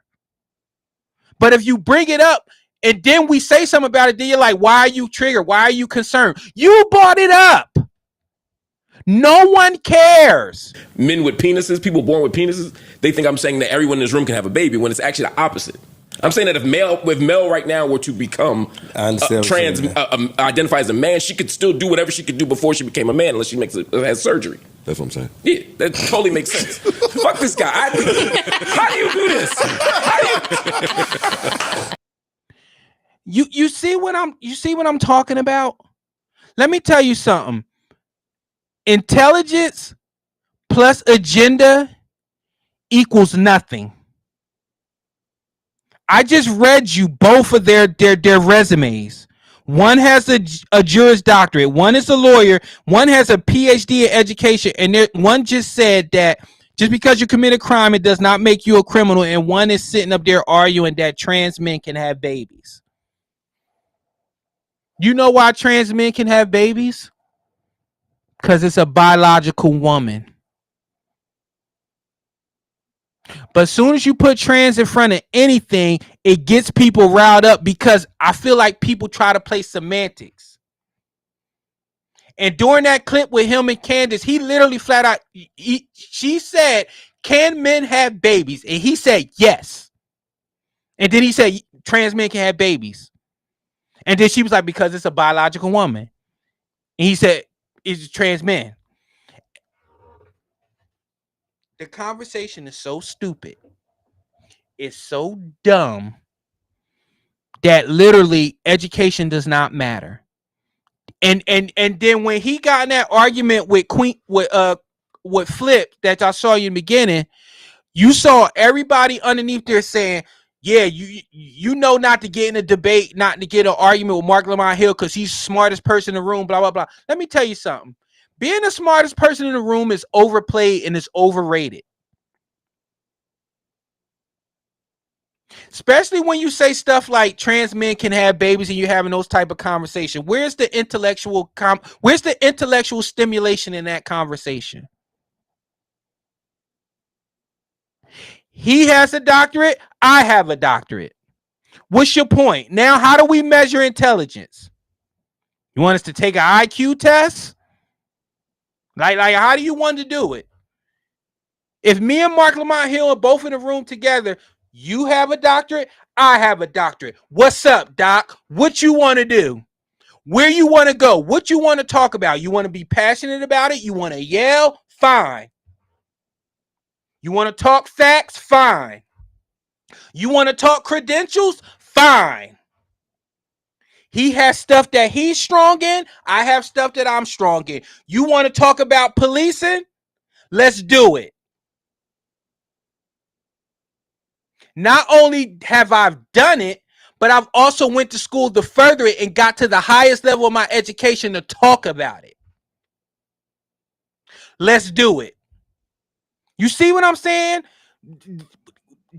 But if you bring it up and then we say something about it, then you're like, why are you triggered? Why are you concerned? You brought it up. No one cares. Men with penises, people born with penises, they think I'm saying that everyone in this room can have a baby when it's actually the opposite. I'm saying that if Mel right now were to become trans, identify as a man, she could still do whatever she could do before she became a man, unless she has surgery. That's what I'm saying. Yeah, that totally makes sense. Fuck this guy. How do you do this? You see what I'm talking about? Let me tell you something. Intelligence plus agenda equals nothing. I just read you both of their resumes. One has a Juris Doctorate. One is a lawyer. One has a PhD in education. And one just said that just because you commit a crime, it does not make you a criminal. And one is sitting up there arguing that trans men can have babies. You know why trans men can have babies? Because it's a biological woman. But as soon as you put trans in front of anything, it gets people riled up because I feel like people try to play semantics. And during that clip with him and Candace, he literally flat out, she said, can men have babies? And he said, yes. And then he said, trans men can have babies. And then she was like, because it's a biological woman. And he said, it's trans men. The conversation is so stupid. It's so dumb that literally education does not matter. And then when he got in that argument with Flip that I saw you in the beginning, you saw everybody underneath there saying, yeah, you know not to get in a debate, not to get an argument with Marc Lamont Hill because he's the smartest person in the room, blah, blah, blah. Let me tell you something. Being the smartest person in the room is overplayed and is overrated. Especially when you say stuff like trans men can have babies and you're having those type of conversation. Where's the intellectual stimulation in that conversation? He has a doctorate. I have a doctorate. What's your point? Now, how do we measure intelligence? You want us to take an IQ test? Like how do you want to do it? If me and Marc Lamont Hill are both in the room together, you have a doctorate, I have a doctorate. What's up, doc? What you want to do? Where you want to go? What you want to talk about? You want to be passionate about it? You want to yell? Fine. You want to talk facts? Fine. You want to talk credentials? Fine. He has stuff that he's strong in. I have stuff that I'm strong in. You want to talk about policing? Let's do it. Not only have I done it, but I've also went to school to further it and got to the highest level of my education to talk about it. Let's do it. You see what I'm saying?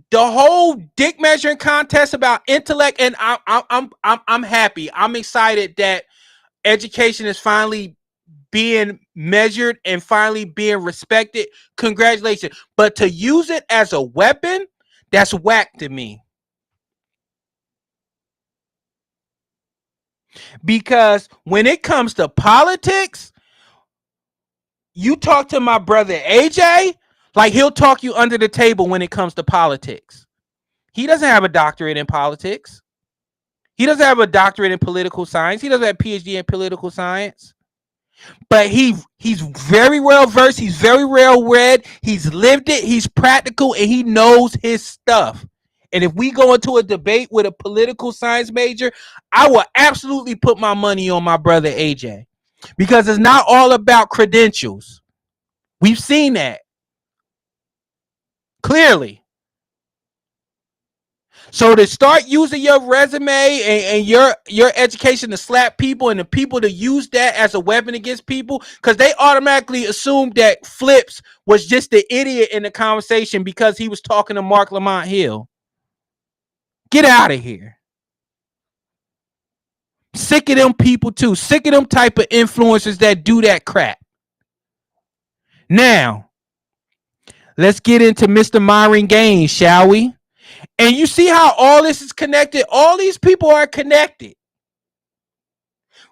The whole dick measuring contest about intellect, and I'm happy. I'm excited that education is finally being measured and finally being respected. Congratulations. But to use it as a weapon, that's whack to me. Because when it comes to politics, you talk to my brother AJ, like he'll talk you under the table when it comes to politics. He doesn't have a doctorate in politics. He doesn't have a doctorate in political science. He doesn't have a PhD in political science. But he's very well versed. He's very well read. He's lived it. He's practical, and he knows his stuff. And if we go into a debate with a political science major, I will absolutely put my money on my brother AJ, because it's not all about credentials. We've seen that clearly. So to start using your resume and your education to slap people, and the people to use that as a weapon against people, because they automatically assumed that Flips was just the idiot in the conversation because he was talking to Marc Lamont Hill. Get out of here. Sick of them people too. Sick of them type of influencers that do that crap. Now, let's get into Mr. Myron Gaines, shall we? And you see how all this is connected? All these people are connected.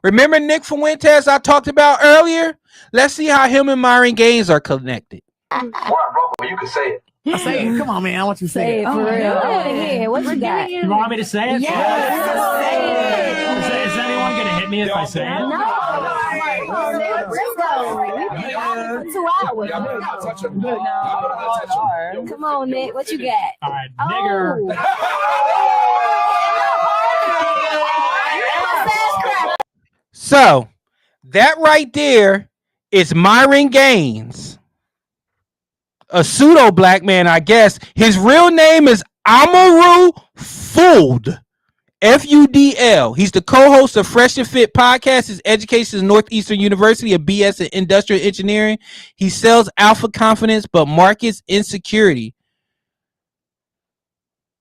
Remember Nick Fuentes I talked about earlier? Let's see how him and Myron Gaines are connected. You can say it. Say it. Come on, man. I want you to say it. For real. Yeah, what you got? You want me to say it? Yes. Say it. Is anyone going to hit me if I say it? No. Let's go. 2 hours. No. Come on, Nick. What you got? All right, nigger. So, that right there is Myron Gaines. A pseudo black man, I guess. His real name is Amaru Fuld. F-U-D-L. He's the co-host of Fresh and Fit podcast. His education is Northeastern University, a BS in industrial engineering. He sells alpha confidence, but markets insecurity.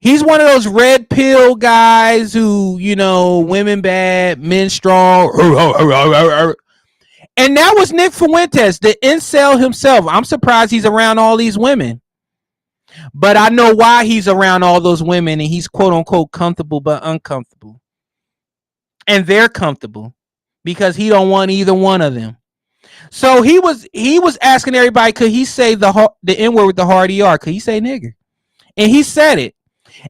He's one of those red pill guys who, you know, women bad, men strong. And that was Nick Fuentes, the incel himself. I'm surprised he's around all these women. But I know why he's around all those women, and he's quote unquote comfortable but uncomfortable. And they're comfortable because he don't want either one of them. So he was asking everybody, could he say the N-word with the hard ER? Could he say nigger? And he said it.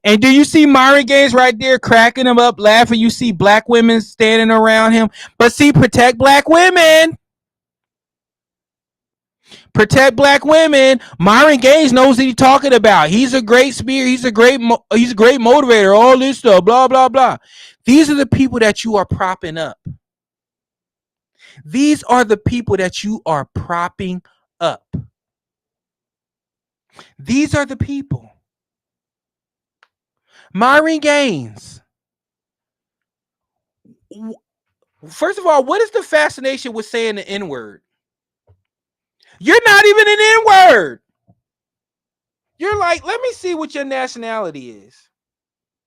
And do you see Myron Gaines right there cracking him up, laughing? You see black women standing around him. But see, protect black women. Protect black women. Myron Gaines knows what he's talking about. He's a great speaker. He's a great motivator. All this stuff, blah, blah, blah. These are the people that you are propping up. These are the people that you are propping up. These are the people. Myron Gaines. First of all, what is the fascination with saying the N-word? You're not even an N-word. You're like, let me see what your nationality is.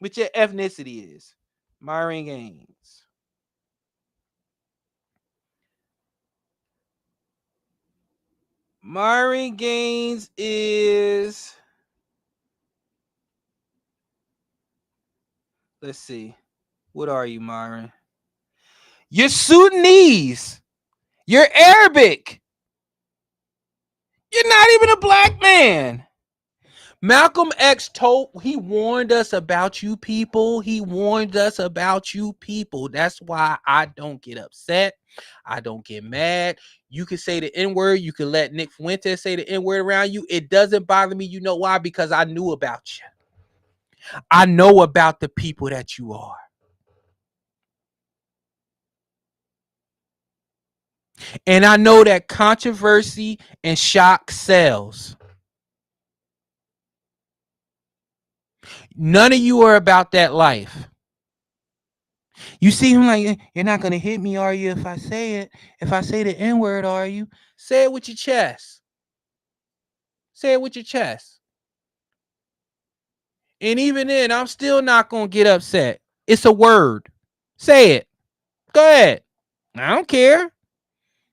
what your ethnicity is. Myron Gaines. Myron Gaines is, let's see. What are you, Myron? You're Sudanese. You're Arabic. You're not even a black man. Malcolm X he warned us about you people. He warned us about you people. That's why I don't get upset. I don't get mad. You can say the N-word. You can let Nick Fuentes say the N-word around you. It doesn't bother me. You know why? Because I knew about you. I know about the people that you are. And I know that controversy and shock sells. None of you are about that life. You see him like, you're not going to hit me, are you, if I say it? If I say the N-word, are you? Say it with your chest. Say it with your chest. And even then, I'm still not going to get upset. It's a word. Say it. Go ahead. I don't care.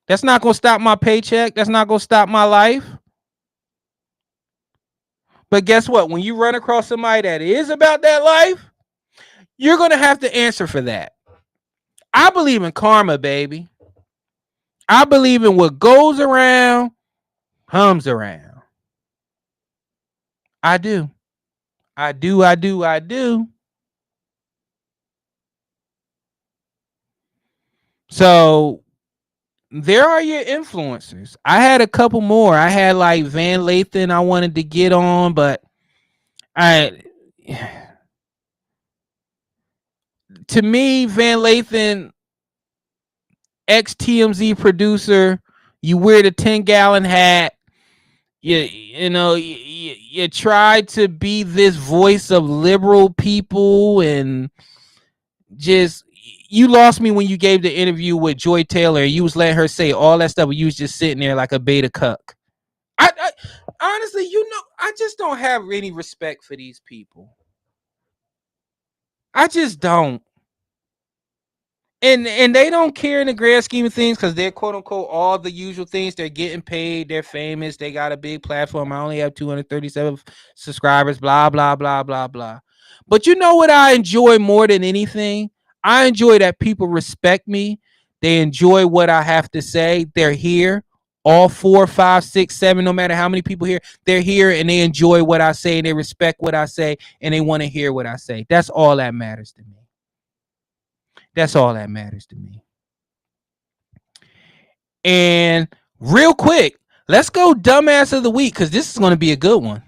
That's not going to stop my paycheck. That's not going to stop my life. But guess what? When you run across somebody that is about that life, you're going to have to answer for that. I believe in karma, baby. I believe in what goes around, comes around. I do. I do. So there are your influencers. I had a couple more. I had like Van Lathan I wanted to get on, but to me, Van Lathan, ex-TMZ producer, you wear the 10-gallon hat. You try to be this voice of liberal people, and just you lost me when you gave the interview with Joy Taylor. You was letting her say all that stuff, but you was just sitting there like a beta cuck. I honestly, I just don't have any respect for these people. I just don't. And they don't care in the grand scheme of things because they're quote unquote all the usual things. They're getting paid. They're famous. They got a big platform. I only have 237 subscribers. Blah, blah, blah, blah, blah. But you know what I enjoy more than anything? I enjoy that people respect me. They enjoy what I have to say. They're here. All 4, 5, 6, 7, no matter how many people here, they're here and they enjoy what I say. And they respect what I say and they want to hear what I say. That's all that matters to me. That's all that matters to me. And real quick, let's go dumbass of the week because this is going to be a good one.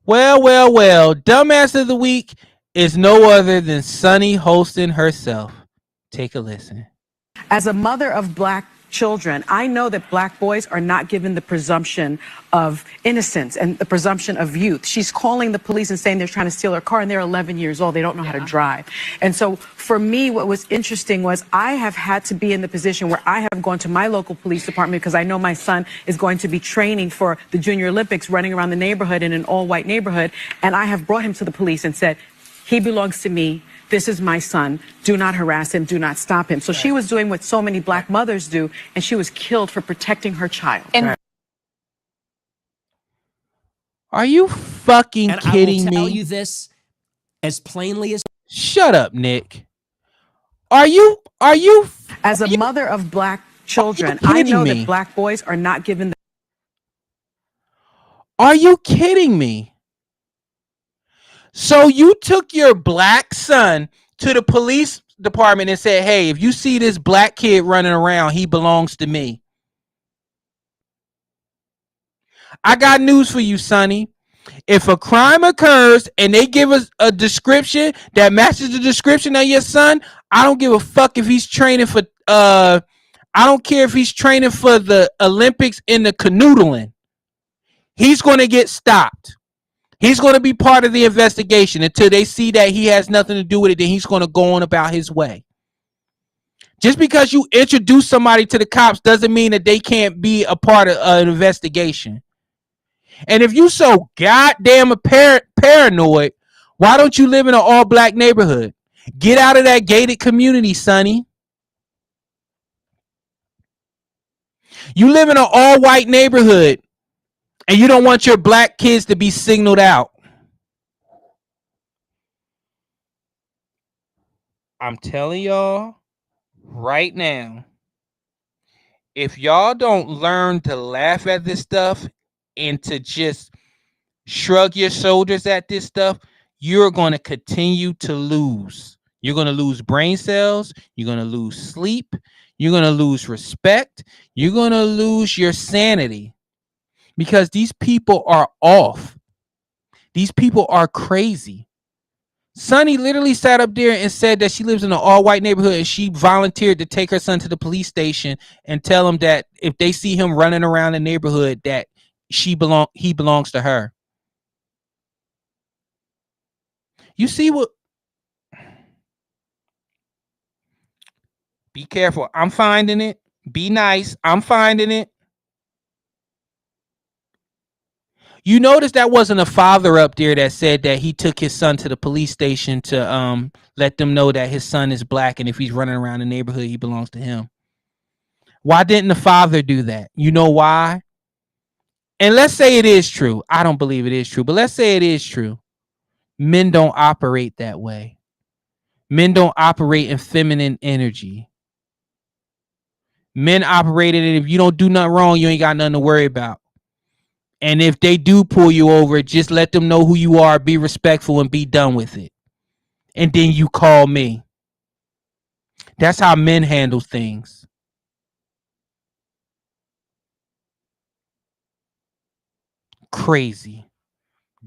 Well. Dumbass of the week is no other than Sunny Holston herself. Take a listen. As a mother of black children, I know that black boys are not given the presumption of innocence and the presumption of youth. She's calling the police and saying they're trying to steal her car and they're 11 years old. They don't know how to drive. And so for me, what was interesting was I have had to be in the position where I have gone to my local police department because I know my son is going to be training for the Junior Olympics, running around the neighborhood in an all-white neighborhood. And I have brought him to the police and said, he belongs to me. This is my son. Do not harass him. Do not stop him. So she was doing what so many black mothers do, and she was killed for protecting her child. Are you fucking kidding me? I will tell you this as plainly as... Shut up, Nick. Are you... As a mother of black children, I know that black boys are not given the... Are you kidding me? So you took your black son to the police department and said, hey, if you see this black kid running around, he belongs to me. I got news for you, Sonny. If a crime occurs and they give us a description that matches the description of your son, I don't give a fuck if he's training for I don't care if he's training for the Olympics in the canoodling. He's going to get stopped. He's going to be part of the investigation until they see that he has nothing to do with it. Then he's going to go on about his way. Just because you introduce somebody to the cops doesn't mean that they can't be a part of an investigation. And if you so goddamn paranoid, why don't you live in an all-black neighborhood? Get out of that gated community, Sonny. You live in an all-white neighborhood, and you don't want your black kids to be signaled out. I'm telling y'all right now, if y'all don't learn to laugh at this stuff and to just shrug your shoulders at this stuff, you're going to continue to lose. You're going to lose brain cells. You're going to lose sleep. You're going to lose respect. You're going to lose your sanity because these people are off. These people are crazy. Sonny literally sat up there and said that she lives in an all-white neighborhood and she volunteered to take her son to the police station and tell him that if they see him running around the neighborhood that he belongs to her. You see what? Be careful. I'm finding it. Be nice. I'm finding it. You notice that wasn't a father up there that said that he took his son to the police station to let them know that his son is black and if he's running around the neighborhood, he belongs to him. Why didn't the father do that? You know why? And let's say it is true. I don't believe it is true, but let's say it is true. Men don't operate that way. Men don't operate in feminine energy. Men operate in it. If you don't do nothing wrong, you ain't got nothing to worry about. And if they do pull you over, just let them know who you are, be respectful, and be done with it. And then you call me. That's how men handle things. Crazy.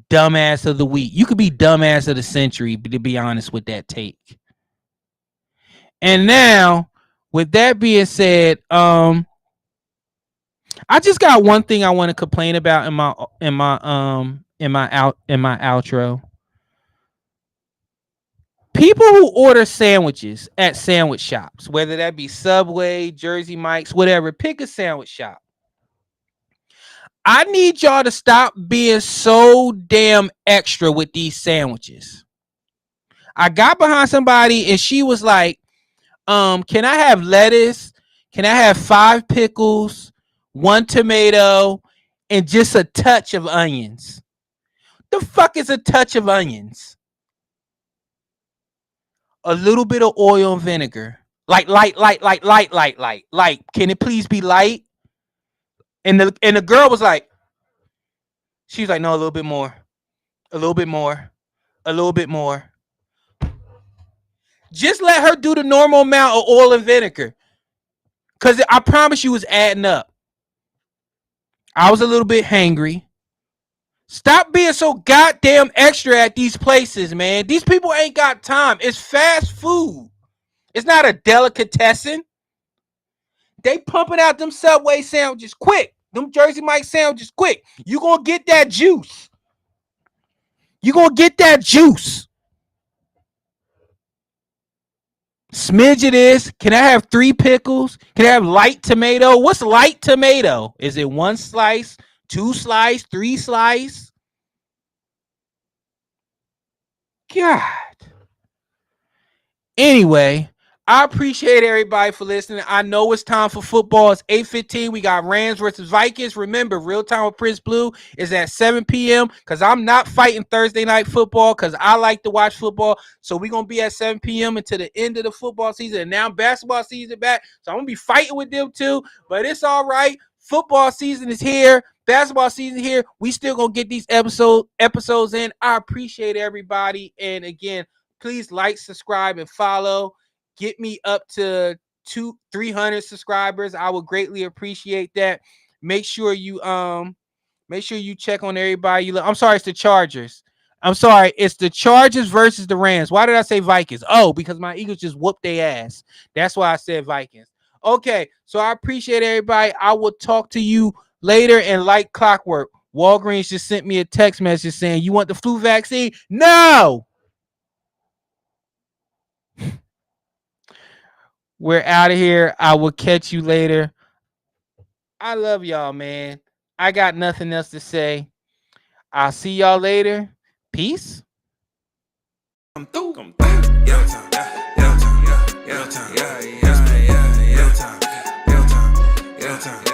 Dumbass of the week. You could be dumbass of the century, to be honest with that take. And now, with that being said, I just got one thing I want to complain about in my outro. People who order sandwiches at sandwich shops, whether that be Subway, Jersey Mike's, whatever, pick a sandwich shop. I need y'all to stop being so damn extra with these sandwiches. I got behind somebody and she was like, can I have lettuce? Can I have 5 pickles, 1 tomato, and just a touch of onions? The fuck is a touch of onions? A little bit of oil and vinegar. Light. Can it please be light? And the girl was like, she was like, no, a little bit more. A little bit more. A little bit more. Just let her do the normal amount of oil and vinegar. Because I promise you it was adding up. I was a little bit hangry. Stop being so goddamn extra at these places, man. These people ain't got time. It's fast food. It's not a delicatessen. They pumping out them Subway sandwiches quick. Them Jersey Mike sandwiches quick. You gonna get that juice. You gonna get that juice. Smidge it is. Can I have 3 pickles? Can I have light tomato? What's light tomato? Is it 1 slice, 2 slice, 3 slice? God. Anyway, I appreciate everybody for listening. I know it's time for football. It's 8:15. We got Rams versus Vikings. Remember, Real Time with Prince Blue is at 7 p.m. because I'm not fighting Thursday night football because I like to watch football. So we're going to be at 7 p.m. until the end of the football season. And now basketball season back. So I'm going to be fighting with them too. But it's all right. Football season is here. Basketball season here. We still going to get these episodes in. I appreciate everybody. And again, please like, subscribe, and follow. Get me up to 300 subscribers. I would greatly appreciate that. Make sure you check on everybody. I'm sorry, it's the Chargers. I'm sorry, it's the Chargers versus the Rams. Why did I say Vikings? Oh, because my Eagles just whooped their ass. That's why I said Vikings. Okay, so I appreciate everybody. I will talk to you later, and like clockwork, Walgreens just sent me a text message saying, you want the flu vaccine? No! We're out of here. I will catch you later. I love y'all, man. I got nothing else to say. I'll see y'all later. Peace. Come through. Real time. Real time. Real time. Real time. Real time. Real time.